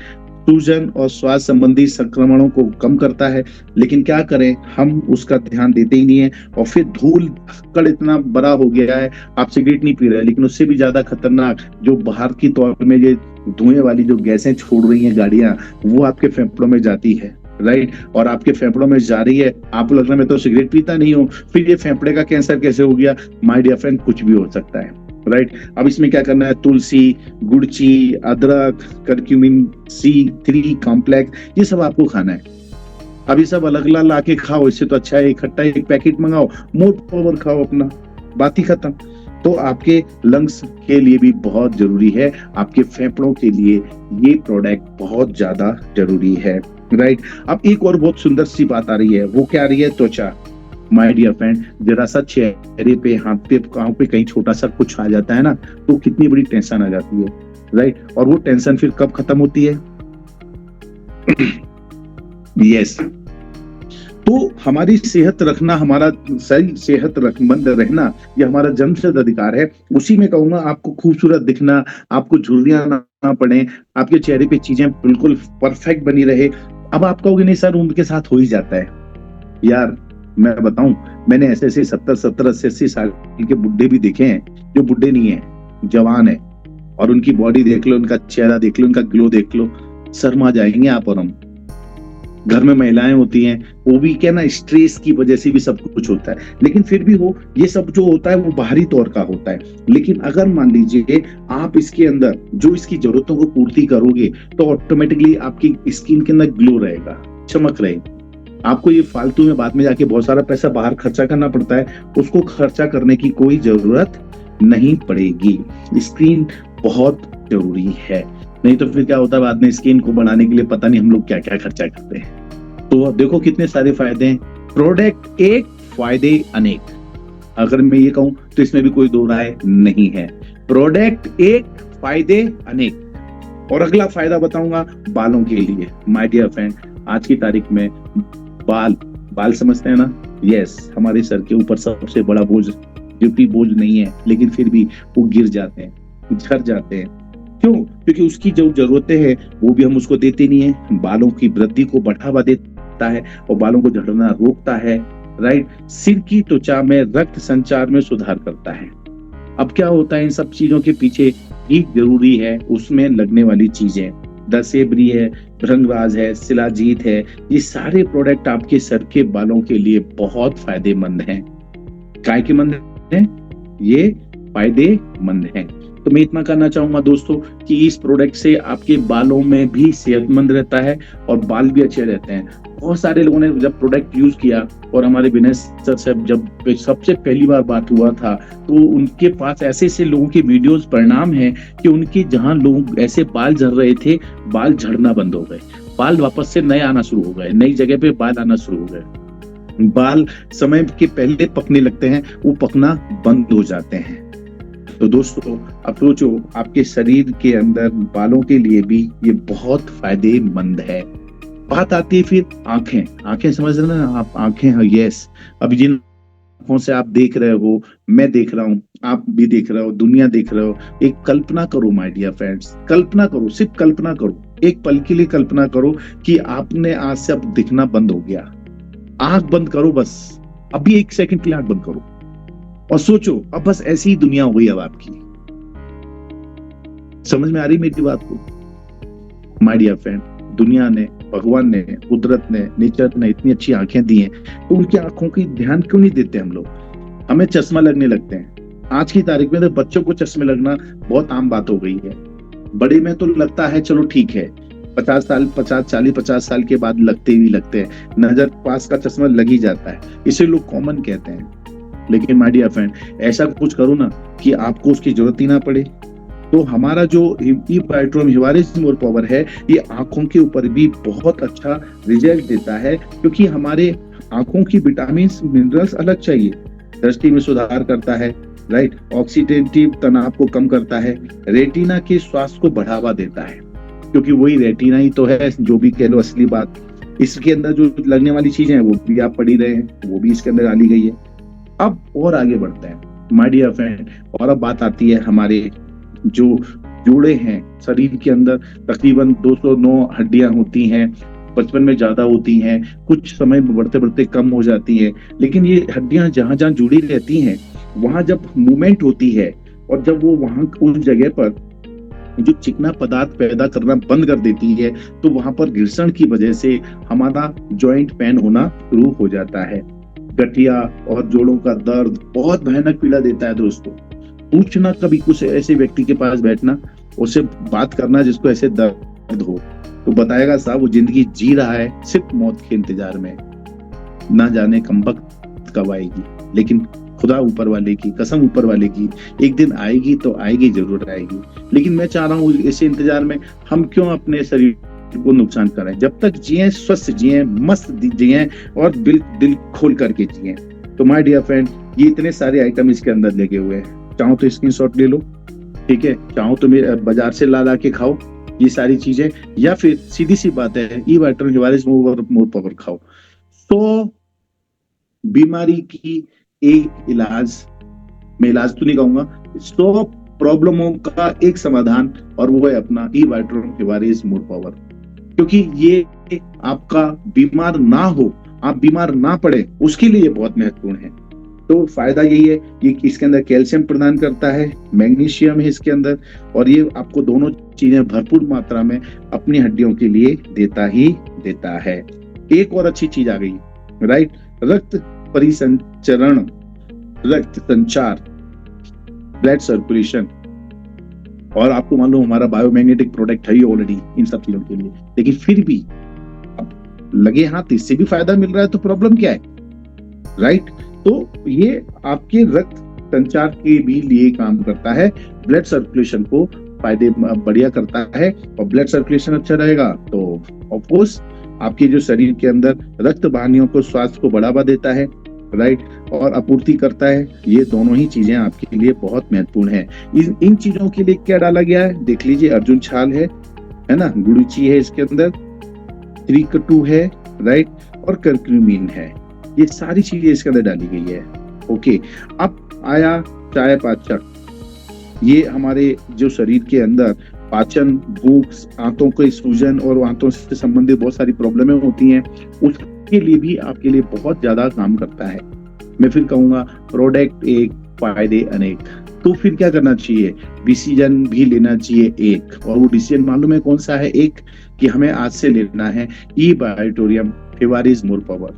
सूजन और श्वास संबंधी संक्रमणों को कम करता है, लेकिन क्या करें, हम उसका ध्यान देते ही नहीं है। और फिर धूल कण इतना बड़ा हो गया है, आप सिगरेट नहीं पी रहे, लेकिन उससे भी ज्यादा खतरनाक जो बाहर की तौर में ये धुएं वाली जो गैसें छोड़ रही हैं गाड़ियां, वो आपके फेफड़ों में जाती है, राइट। और आपके फेफड़ों में जा रही है, आपको लग रहा है मैं तो सिगरेट पीता नहीं हूँ, फिर ये फेफड़े का कैंसर कैसे हो गया? माय डियर फ्रेंड, कुछ भी हो सकता है, राइट। अब इसमें क्या करना है, तुलसी, गुड़ची, अदरक, करक्यूमिन C3 कॉम्प्लेक्स, ये सब आपको खाना है। अब ये सब अलग अलग ला के खाओ, इससे तो अच्छा है इकट्ठा एक पैकेट मंगाओ, मोर पावर खाओ, अपना बात ही खत्म। तो आपके लंग्स के लिए भी बहुत जरूरी है, आपके फेफड़ों के लिए ये प्रोडक्ट बहुत ज्यादा जरूरी है, राइट। अब एक और बहुत सुंदर सी बात आ रही है, वो क्या आ रही है? त्वचा। माय डियर फ्रेंड, जरा सा चेहरे पे, हाथ पे, पांव पे कहीं छोटा सा कुछ आ जाता है ना, तो कितनी बड़ी टेंशन आ जाती है, राइट। और वो टेंशन फिर कब खत्म होती है? यस, तो हमारी सेहत रखना, हमारा सही सेहतमंद रहना, ये हमारा जन्मसिद्ध अधिकार है। उसी में कहूंगा, आपको खूबसूरत दिखना, आपको झुर्रियां ना पड़े, आपके चेहरे पे चीजें बिल्कुल परफेक्ट बनी रहे। अब आप कहोगे नहीं सर, उनके साथ हो ही जाता है। यार मैं बताऊं, मैंने ऐसे ऐसे 70-70, 80-80 साल के बुढ़े भी देखे हैं जो बुढ़े नहीं है, जवान है, और उनकी बॉडी देख लो, उनका चेहरा देख लो, उनका ग्लो देख लो, शर्मा जाएंगे आप और हम। घर में महिलाएं होती हैं, वो भी क्या ना, स्ट्रेस की वजह से भी सब कुछ होता है, लेकिन फिर भी हो, ये सब जो होता है वो बाहरी तौर का होता है। लेकिन अगर मान लीजिए आप इसके अंदर जो इसकी जरूरतों को पूर्ति करोगे, तो ऑटोमेटिकली आपकी स्किन के अंदर ग्लो रहेगा, चमक रहेगी। आपको ये फालतू में बाद में जाके बहुत सारा पैसा बाहर खर्चा करना पड़ता है, उसको खर्चा करने की कोई जरूरत नहीं पड़ेगी। स्किन बहुत जरूरी है, नहीं तो फिर क्या होता है, बाद में स्किन को बढ़ाने के लिए पता नहीं हम लोग क्या क्या खर्चा करते हैं। तो देखो कितने सारे फायदे हैं। प्रोडक्ट एक, फायदे अनेक। अगर मैं ये कहूं तो इसमें भी कोई दो राय नहीं है। प्रोडक्ट एक, फायदे अनेक। और अगला फायदा बताऊंगा बालों के लिए। माय डियर फ्रेंड, आज की तारीख में बाल समझते हैं ना, यस, हमारे सर के ऊपर सबसे बड़ा बोझ, जो कि बोझ नहीं है, लेकिन फिर भी वो गिर जाते हैं, झड़ जाते हैं। क्यों? क्योंकि उसकी जो जरूरतें हैं वो भी हम उसको देते नहीं है। बालों की वृद्धि को बढ़ावा देता है और बालों को झड़ना रोकता है, राइट। सिर की त्वचा में रक्त संचार में सुधार करता है। अब क्या होता है, इन सब चीजों के पीछे ही जरूरी है उसमें लगने वाली चीजें। दसेबरी है, भृंगराज है, शिलाजीत है, ये सारे प्रोडक्ट आपके सर के बालों के लिए बहुत फायदेमंद हैं। काय के मंद हैं? ये फायदेमंद हैं। तो मैं इतना कहना चाहूंगा दोस्तों कि इस प्रोडक्ट से आपके बालों में भी सेहतमंद रहता है और बाल भी अच्छे रहते हैं। बहुत सारे लोगों ने जब प्रोडक्ट यूज किया, और हमारे विनय सर से जब सबसे पहली बार बात हुआ था, तो उनके पास ऐसे ऐसे लोगों के वीडियोस परिणाम है कि उनके जहां लोग ऐसे बाल झड़ रहे थे, बाल झड़ना बंद हो गए, बाल वापस से नए आना शुरू हो गए, नई जगह पे बाल आना शुरू हो गए। बाल समय के पहले पकने लगते हैं, वो पकना बंद हो जाते हैं। तो दोस्तों अब सोचो, आपके शरीर के अंदर बालों के लिए भी ये बहुत फायदेमंद है। बात आती है फिर आंखें समझ रहे ना आप, आंखें हैं, यस। अब जिन आंखों से आप देख रहे हो, मैं देख रहा हूँ, आप भी देख रहे हो, दुनिया देख रहे हो, एक कल्पना करो माय डियर फ्रेंड्स, कल्पना करो, सिर्फ कल्पना करो, एक पल के लिए कल्पना करो कि आपने आज से अब दिखना बंद हो गया। आंख बंद करो, बस अभी एक सेकंड के लिए आंख बंद करो और सोचो, अब बस ऐसी ही दुनिया हो गई अब आपकी। समझ में आ रही मेरी बात को माय डियर फ्रेंड? दुनिया ने, भगवान ने, कुदरत ने, नेचर ने इतनी अच्छी आंखें दी हैं, तो उनकी आंखों की ध्यान क्यों नहीं देते हम लोग? हमें चश्मा लगने लगते हैं। आज की तारीख में तो बच्चों को चश्मे लगना बहुत आम बात हो गई है। बड़े में तो लगता है चलो ठीक है, 50 साल के बाद लगते ही लगते हैं, नजर पास का चश्मा लग ही जाता है, इसे लोग कॉमन कहते हैं। लेकिन माय डियर फ्रेंड, ऐसा कुछ करो ना कि आपको उसकी जरूरत ही ना पड़े। तो हमारा जो ई-वाइट्रोम हिवारिस मोर पावर है, ये आंखों के ऊपर भी बहुत अच्छा रिजल्ट देता है, क्योंकि हमारे आंखों की विटामिन मिनरल्स अलग चाहिए। दृष्टि में सुधार करता है, राइट, ऑक्सीडेटिव तनाव को कम करता है, रेटिना के स्वास्थ्य को बढ़ावा देता है, क्योंकि वही रेटिना ही तो है, जो भी कह लो असली बात। इसके अंदर जो लगने वाली चीजें हैं वो भी आप पढ़ी रहे हैं, वो भी इसके अंदर डाली गई है। अब और आगे बढ़ते हैं माय डियर फ्रेंड, और अब बात आती है हमारे जो जोड़े हैं शरीर के अंदर। तकरीबन 209 हड्डियां होती हैं, बचपन में ज्यादा होती हैं, कुछ समय में बढ़ते बढ़ते कम हो जाती है, लेकिन ये हड्डियां जहां जहां जुड़ी रहती हैं, वहां जब मूवमेंट होती है और जब वो वहां उस जगह पर जो चिकना पदार्थ पैदा करना बंद कर देती है, तो वहां पर घर्षण की वजह से हमारा जॉइंट पेन होना शुरू हो जाता है। गठिया और जोड़ों का दर्द बहुत भयानक पीड़ा देता है दोस्तों। पूछना कभी कुछ ऐसे व्यक्ति के पास बैठना, उससे बात करना जिसको ऐसे दर्द हो, तो बताएगा साहब वो जिंदगी जी रहा है सिर्फ मौत के इंतजार में, ना जाने कब वक्त कब आएगी। लेकिन खुदा ऊपर वाले की कसम, ऊपर वाले की, एक दिन आएगी तो आएगी, जरूर आएगी। लेकिन मैं चाह रहा हूँ इसी इंतजार में हम क्यों अपने शरीर को नुकसान करें? जब तक जिए स्वस्थ जिए, मस्त जिए और दिल खोल करके जिए। तो माय डियर फ्रेंड, ये इतने सारे आइटम इसके अंदर लगे हुए हैं। चाहो तो स्क्रीनशॉट ले लो, ठीक है, चाहो तो मेरे बाजार से ला के खाओ ये सारी चीजें, या फिर सीधी सी बात है ई-वाइट्रोम हिवारिस मोर पावर खाओ। 100 बीमारी की एक इलाज, मैं इलाज तो नहीं कहूंगा, 100 प्रॉब्लमों का एक समाधान, और वो है अपना ई वाइट्रोम हिवारिस मोर पावर। क्योंकि ये आपका बीमार ना हो, आप बीमार ना पड़े, उसके लिए ये बहुत महत्वपूर्ण है। तो फायदा यही है, ये इसके अंदर कैल्शियम प्रदान करता है, मैग्नीशियम है इसके अंदर, और ये आपको दोनों चीजें भरपूर मात्रा में अपनी हड्डियों के लिए देता ही देता है। एक और अच्छी चीज आ गई, राइट, रक्त परिसंचरण, रक्त संचार, ब्लड सर्कुलेशन। और आपको मालूम हमारा बायोमैग्नेटिक प्रोडक्ट है ही ऑलरेडी इन सब चीजों के लिए, लेकिन फिर भी अब लगे हाथ इससे भी फायदा मिल रहा है, तो प्रॉब्लम क्या है, राइट। तो ये आपके रक्त संचार के भी लिए काम करता है, ब्लड सर्कुलेशन को फायदे बढ़िया करता है, और ब्लड सर्कुलेशन अच्छा रहेगा तो ऑफकोर्स आपके जो शरीर के अंदर रक्त वाहिनियों को, स्वास्थ्य को बढ़ावा देता है, राइट, और आपूर्ति करता है। ये दोनों ही चीजें आपके लिए बहुत महत्वपूर्ण है। इन चीजों के लिए क्या डाला गया है देख लीजिए, अर्जुन छाल है ना, गुड़ची है इसके अंदर, त्रिकटु है, राइट, और कर्क्यूमिन है। ये सारी चीजें इसके अंदर डाली गई है। ओके, अब आया चयापचय। ये हमारे जो शरीर के अंदर पाचन, भूख, आंतों के सूजन और आंतों से संबंधित बहुत सारी प्रॉब्लमें होती हैं, उसके लिए भी आपके लिए बहुत ज्यादा काम करता है। मैं फिर कहूंगा प्रोडक्ट एक, फायदे अनेक। तो फिर क्या करना चाहिए, डिसीजन भी लेना चाहिए एक, और वो डिसीजन मालूम है कौन सा है, एक कि हमें आज से लेना है ई बायोटोरियम हिवारिस मोर पावर,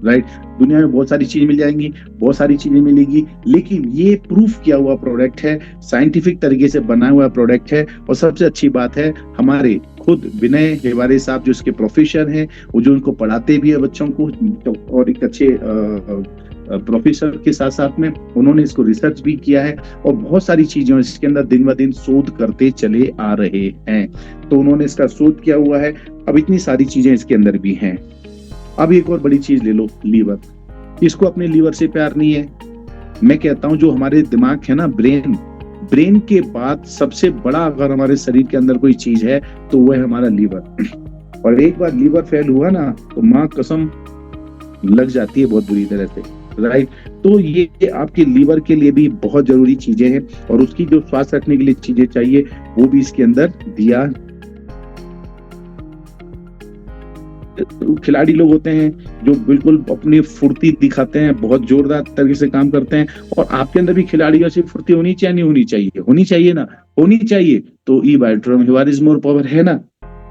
राइट। दुनिया में बहुत सारी चीजें मिल जाएंगी, बहुत सारी चीजें मिलेगी, लेकिन ये प्रूफ किया हुआ प्रोडक्ट है, साइंटिफिक तरीके से बना हुआ प्रोडक्ट है। और सबसे अच्छी बात है, हमारे खुद विनय हिवारे साहब जो इसके प्रोफेसर हैं, वो जो उनको पढ़ाते भी है बच्चों को, और एक अच्छे प्रोफेसर के साथ साथ में उन्होंने इसको रिसर्च भी किया है, और बहुत सारी चीजें इसके अंदर दिन ब दिन शोध करते चले आ रहे हैं। तो उन्होंने इसका शोध किया हुआ है, अब इतनी सारी चीजें इसके अंदर भी हैं। अब एक और बड़ी चीज ले लो, लीवर। इसको अपने लीवर से प्यार नहीं है। मैं कहता हूं जो हमारे दिमाग है ना, ब्रेन के बाद सबसे बड़ा अगर हमारे शरीर के अंदर कोई चीज है तो वो है हमारा लीवर। और एक बार लीवर फेल हुआ ना तो मां कसम लग जाती है बहुत बुरी तरह से, राइट। तो ये आपके लीवर के लिए भी बहुत जरूरी चीजें हैं, और उसकी जो स्वास्थ्य रखने के लिए चीजें चाहिए वो भी इसके अंदर दिया। खिलाड़ी लोग होते हैं जो बिल्कुल अपनी फुर्ती दिखाते हैं, बहुत जोरदार तरीके से काम करते हैं, और आपके अंदर भी खिलाड़ी जैसी फुर्ती होनी चाहिए, नहीं होनी चाहिए, होनी चाहिए ना, होनी चाहिए। तो ई बायोटोरियम हिवारिस मोर पावर है ना,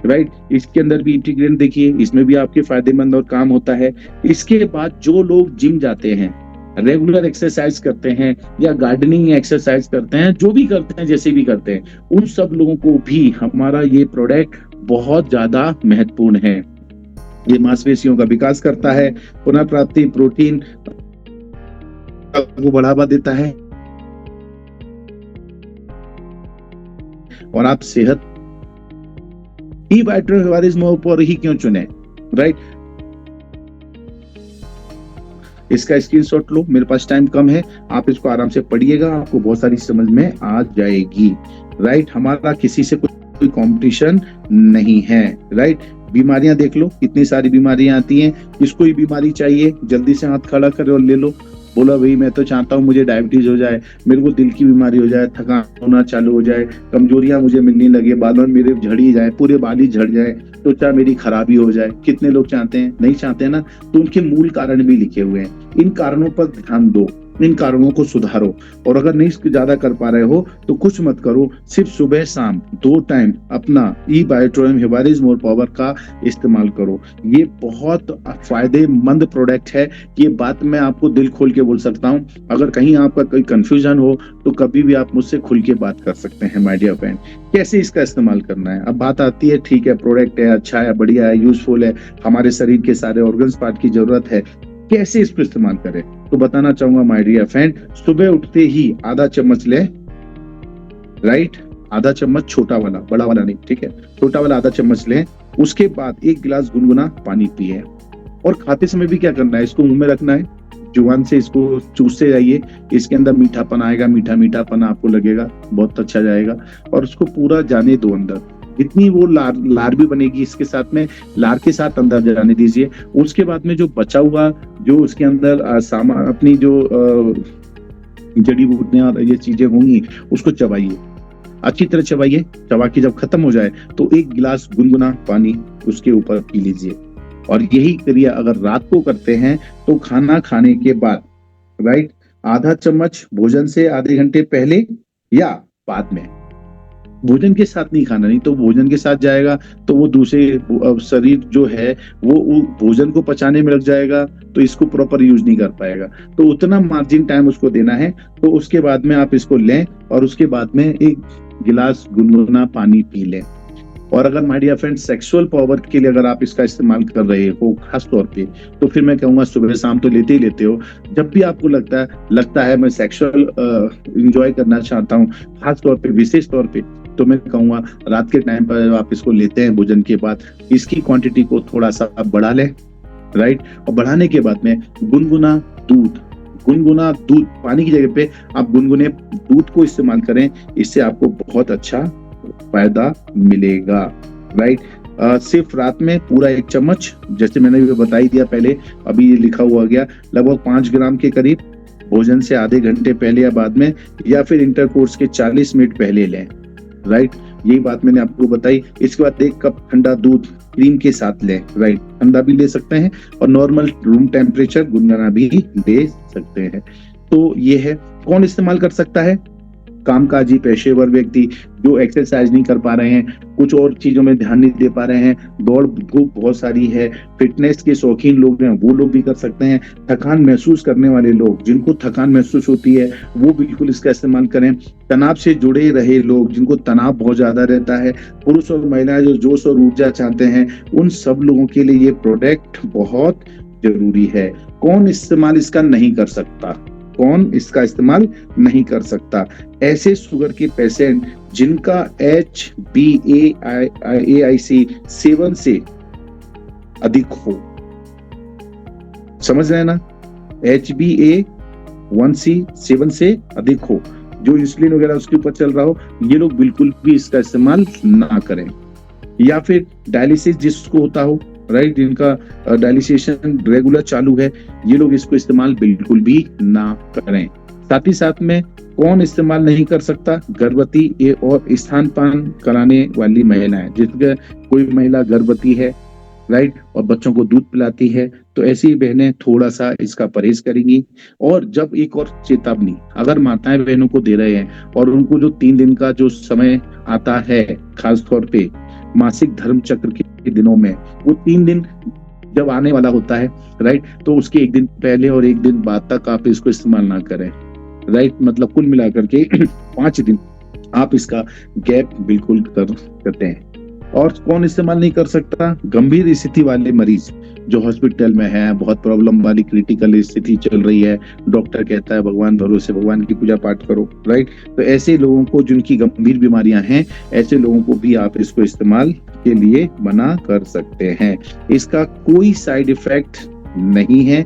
राइट। इसके अंदर भी इंटीग्रेंट देखिए, इसमें भी आपके फायदेमंद और काम होता है। इसके बाद जो लोग जिम जाते हैं, रेगुलर एक्सरसाइज करते हैं, या गार्डनिंग एक्सरसाइज करते हैं, जो भी करते हैं, जैसे भी करते हैं, उन सब लोगों को भी हमारा ये प्रोडक्ट बहुत ज्यादा महत्वपूर्ण है। ये मांसपेशियों का विकास करता है, पुनः प्राप्ति, प्रोटीन को बढ़ावा देता है, और आप सेहत ई बायोटोरियम हिवारिस मोर पावर ही क्यों चुने, राइट। इसका स्क्रीनशॉट लो, मेरे पास टाइम कम है, आप इसको आराम से पढ़िएगा, आपको बहुत सारी समझ में आ जाएगी, राइट। हमारा किसी से कोई कंपटीशन नहीं है, राइट। बीमारियां देख लो, कितनी सारी बीमारियां आती हैं, किसको ही बीमारी चाहिए जल्दी से हाथ खड़ा करे और ले लो। बोला भाई मैं तो चाहता हूँ मुझे डायबिटीज हो जाए, मेरे को दिल की बीमारी हो जाए, थकान होना चालू हो जाए, कमजोरियां मुझे मिलने लगे, बालों मेरे झड़ी जाए, पूरे बाल ही झड़ जाए, त्वचा मेरी खराबी हो जाए। कितने लोग चाहते हैं, नहीं चाहते ना। तो उनके मूल कारण भी लिखे हुए हैं, इन कारणों पर ध्यान दो, इन कारणों को सुधारो। और अगर नहीं ज्यादा कर पा रहे हो तो कुछ मत करो, सिर्फ सुबह शाम 2 टाइम अपना ई बायोटोरियम हिवारिस मोर पावर का इस्तेमाल करो। ये बहुत फायदेमंद प्रोडक्ट है, ये बात मैं आपको दिल खोल के बोल सकता हूँ। अगर कहीं आपका कोई कंफ्यूजन हो तो कभी भी आप मुझसे खुल के बात कर सकते हैं माय डियर फ्रेंड। कैसे इसका इस्तेमाल करना है, अब बात आती है, ठीक है प्रोडक्ट है, अच्छा है, बढ़िया है, यूजफुल है, हमारे शरीर के सारे ऑर्गन्स पार्ट की जरूरत है, कैसे इसको इस्तेमाल करें। तो बताना चाहूंगा माय डियर फ्रेंड, सुबह उठते ही आधा चम्मच ले, राइट, आधा चम्मच, छोटा वाला, बड़ा वाला नहीं, ठीक है, छोटा वाला आधा चम्मच ले। उसके बाद 1 गिलास गुनगुना पानी पिए, और खाते समय भी क्या करना है, इसको मुंह में रखना है, जुबान से इसको चूसते जाइए, इसके अंदर मीठापन आएगा, मीठा मीठापन आपको लगेगा, बहुत अच्छा जाएगा, और उसको पूरा जाने दो अंदर। जितनी वो लार भी बनेगी इसके साथ में, लार के साथ अंदर जाने दीजिए। उसके बाद में जो बचा हुआ जो उसके अंदर सामान अपनी जो जड़ी बूटियां और ये चीजें होंगी उसको चबाइए, अच्छी तरह चबाइए। चबा के जब खत्म हो जाए तो एक गिलास गुनगुना पानी उसके ऊपर पी लीजिए। और यही क्रिया अगर रात को करते हैं तो खाना खाने के बाद, राइट, आधा चम्मच भोजन से आधे घंटे पहले या बाद में, भोजन के साथ नहीं खाना, नहीं तो भोजन के साथ जाएगा तो वो दूसरे शरीर जो है वो भोजन को पचाने में लग जाएगा, तो इसको प्रॉपर यूज नहीं कर पाएगा। तो उतना मार्जिन टाइम उसको देना है। तो उसके बाद में आप इसको लें और उसके बाद में एक गिलास गुनगुना पानी पी लें। और अगर my dear friend sexual power के लिए अगर आप इसका इस्तेमाल कर रहे हो खास तौर पे, तो फिर मैं कहूंगा सुबह शाम तो लेते ही लेते हो। जब भी आपको लगता है मैं सेक्सुअल एंजॉय करना चाहता हूँ खास तौर पे, विशेष तौर पे, तो मैं कहूंगा रात के टाइम पर आप इसको लेते हैं भोजन के बाद, इसकी क्वांटिटी को थोड़ा सा आप बढ़ा लें, राइट। और बढ़ाने के बाद में गुनगुना दूध पानी की जगह पे आप गुनगुने दूध को इस्तेमाल करें, इससे आपको बहुत अच्छा फायदा मिलेगा, राइट। सिर्फ रात में पूरा 1 चम्मच, जैसे मैंने भी बता ही दिया पहले, अभी ये लिखा हुआ गया, लगभग 5 ग्राम के करीब भोजन से आधे घंटे पहले या बाद में, या फिर इंटरकोर्स के 40 मिनट पहले लें, राइट। यही बात मैंने आपको बताई। इसके बाद 1 कप ठंडा दूध क्रीम के साथ लें, राइट। ठंडा भी ले सकते हैं और नॉर्मल रूम टेम्परेचर गुनगुना भी ले सकते हैं। तो ये है। कौन इस्तेमाल कर सकता है? कामकाजी पेशेवर व्यक्ति जो एक्सरसाइज नहीं कर पा रहे हैं, कुछ और चीजों में ध्यान नहीं दे पा रहे हैं, दौड़ धूप बहुत सारी है, फिटनेस के शौकीन लोग हैं वो लोग भी कर सकते हैं, थकान महसूस करने वाले लोग, जिनको थकान महसूस होती है वो बिल्कुल इसका इस्तेमाल करें, तनाव से जुड़े रहे लोग जिनको तनाव बहुत ज्यादा रहता है, पुरुष और महिलाएं जो जोश और ऊर्जा चाहते हैं, उन सब लोगों के लिए ये प्रोडक्ट बहुत जरूरी है। कौन इस्तेमाल इसका नहीं कर सकता? कौन इसका इस्तेमाल नहीं कर सकता? ऐसे शुगर के पेशेंट जिनका HbA1c 7 से अधिक हो, समझ रहे हैं ना, HbA1c 7 से अधिक हो, जो इंसुलिन वगैरह उसके ऊपर चल रहा हो, ये लोग बिल्कुल भी इसका इस्तेमाल ना करें। या फिर डायलिसिस जिसको होता हो, राइट, जिनका डायलिसिशन रेगुलर चालू है, ये लोग इसको इस्तेमाल बिल्कुल भी ना करें। साथ ही साथ में कौन इस्तेमाल नहीं कर सकता? गर्भवती और स्तनपान कराने वाली महिलाएं, जिसका कोई महिला गर्भवती है, राइट, और बच्चों को दूध पिलाती है, तो ऐसी बहनें थोड़ा सा इसका परहेज करेंगी। और जब एक और चेतावनी अगर माताएं बहनों को दे रहे हैं और उनको जो 3 दिन का जो समय आता है खास तौर पे मासिक धर्म चक्र के दिनों में, वो 3 दिन जब आने वाला होता है, राइट, तो उसके 1 दिन पहले और 1 दिन बाद तक आप इसको इस्तेमाल ना करें, राइट। मतलब कुल मिलाकर के 5 दिन आप इसका गैप बिल्कुल करते हैं। और कौन इस्तेमाल नहीं कर सकता? गंभीर स्थिति वाले मरीज जो हॉस्पिटल में है, बहुत प्रॉब्लम वाली क्रिटिकल स्थिति चल रही है, डॉक्टर कहता है भगवान भरोसे, भगवान की पूजा पाठ करो, राइट। तो ऐसे लोगों को जिनकी गंभीर बीमारियां हैं, ऐसे लोगों को भी आप इसको इस्तेमाल के लिए मना कर सकते हैं। इसका कोई साइड इफेक्ट नहीं है,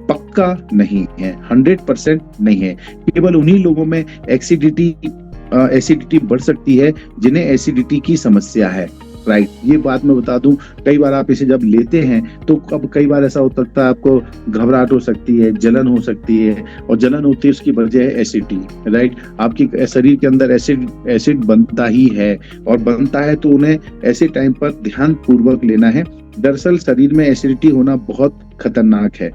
पक्का नहीं है, 100% नहीं है। केवल उन्हीं लोगों में एसिडिटी बढ़ सकती है जिन्हें एसिडिटी की समस्या है, राइट। ये बात मैं बता दूं, कई बार आप इसे जब लेते हैं तो अब कई बार ऐसा हो सकता है आपको घबराहट हो सकती है, जलन हो सकती है, और जलन होती है उसकी वजह है एसिडिटी, राइट। आपकी शरीर के अंदर एसिड बनता ही है, और बनता है तो उन्हें ऐसे टाइम पर ध्यान पूर्वक लेना है। दरअसल शरीर में एसिडिटी होना बहुत खतरनाक है,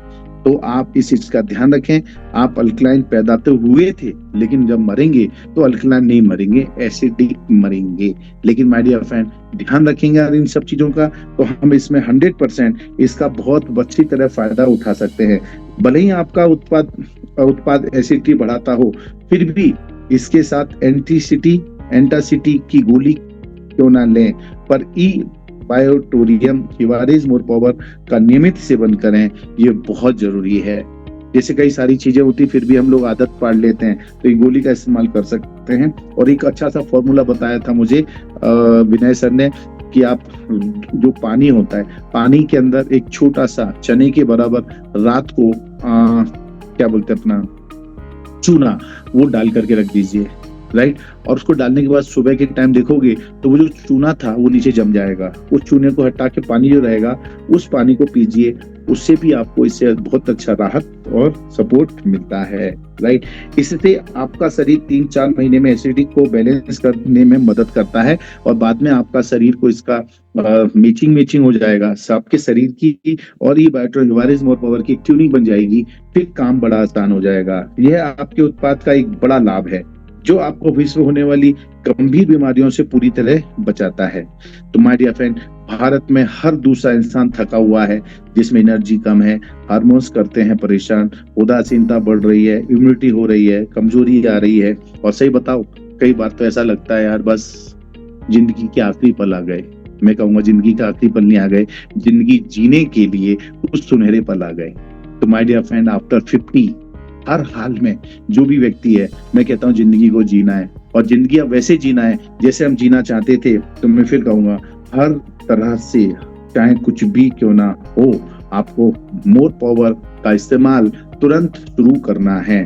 तो आप इस चीज का ध्यान रखें। आप अल्कलाइन पैदा तो हुए थे, लेकिन जब मरेंगे तो अल्कलाइन नहीं मरेंगे, एसिडिक मरेंगे। लेकिन माय डियर फ्रेंड, ध्यान रखेंगे इन सब चीजों का, तो हम इसमें 100% इसका बहुत अच्छी तरह फायदा उठा सकते हैं। भले ही आपका उत्पाद एसिडिटी बढ़ाता हो, फिर भी इसके साथ एंटासिटी की गोली क्यों ना लें, पर बायोटोरियम हिवारेज मोर पावर का नियमित सेवन करें, ये बहुत जरूरी है। जैसे कई सारी चीजें होती फिर भी हम लोग आदत पाड़ लेते हैं, तो ये गोली का इस्तेमाल कर सकते हैं। और एक अच्छा सा फॉर्मूला बताया था मुझे विनय सर ने, कि आप जो पानी होता है, पानी के अंदर एक छोटा सा चने के बराबर रात को क्या बोलते हैं अपना चूना, वो डाल करके रख दीजिए, राइट। और उसको डालने के बाद सुबह के टाइम देखोगे तो वो जो चूना था वो नीचे जम जाएगा। उस चूने को हटा के पानी जो रहेगा उस पानी को पीजिए, उससे भी आपको इससे बहुत अच्छा राहत और सपोर्ट मिलता है, राइट। इससे आपका शरीर 3-4 महीने में एसिडिटी को बैलेंस करने में मदद करता है और बाद में आपका शरीर को इसका मैचिंग हो जाएगा, आपके शरीर की और ये बायोटिज्म और पावर की ट्यूनिंग बन जाएगी, फिर काम बड़ा आसान हो जाएगा। यह आपके उत्पाद का एक बड़ा लाभ है जो आपको भविष्य में होने वाली गंभीर बीमारियों से पूरी तरह बचाता है। तो माय डियर फ्रेंड, भारत में हर दूसरा इंसान थका हुआ है, जिसमें एनर्जी कम है, हार्मोन्स करते हैं परेशान, उदासीनता बढ़ रही है, इम्यूनिटी हो रही है, कमजोरी आ रही है। और सही बताओ, कई बार तो ऐसा लगता है यार बस जिंदगी के आखिरी पल आ गए। मैं कहूंगा जिंदगी का आखिरी पल नहीं आ गए, जिंदगी जीने के लिए कुछ सुनहरे पल आ गए। तो माय डियर फ्रेंड, आफ्टर 50 हर हाल में जो भी व्यक्ति है, मैं कहता हूँ जिंदगी को जीना है और जिंदगी अब वैसे जीना है जैसे हम जीना चाहते थे। तो मैं फिर कहूंगा हर तरह से, चाहे कुछ भी क्यों ना हो, आपको मोर पावर का इस्तेमाल तुरंत शुरू करना है।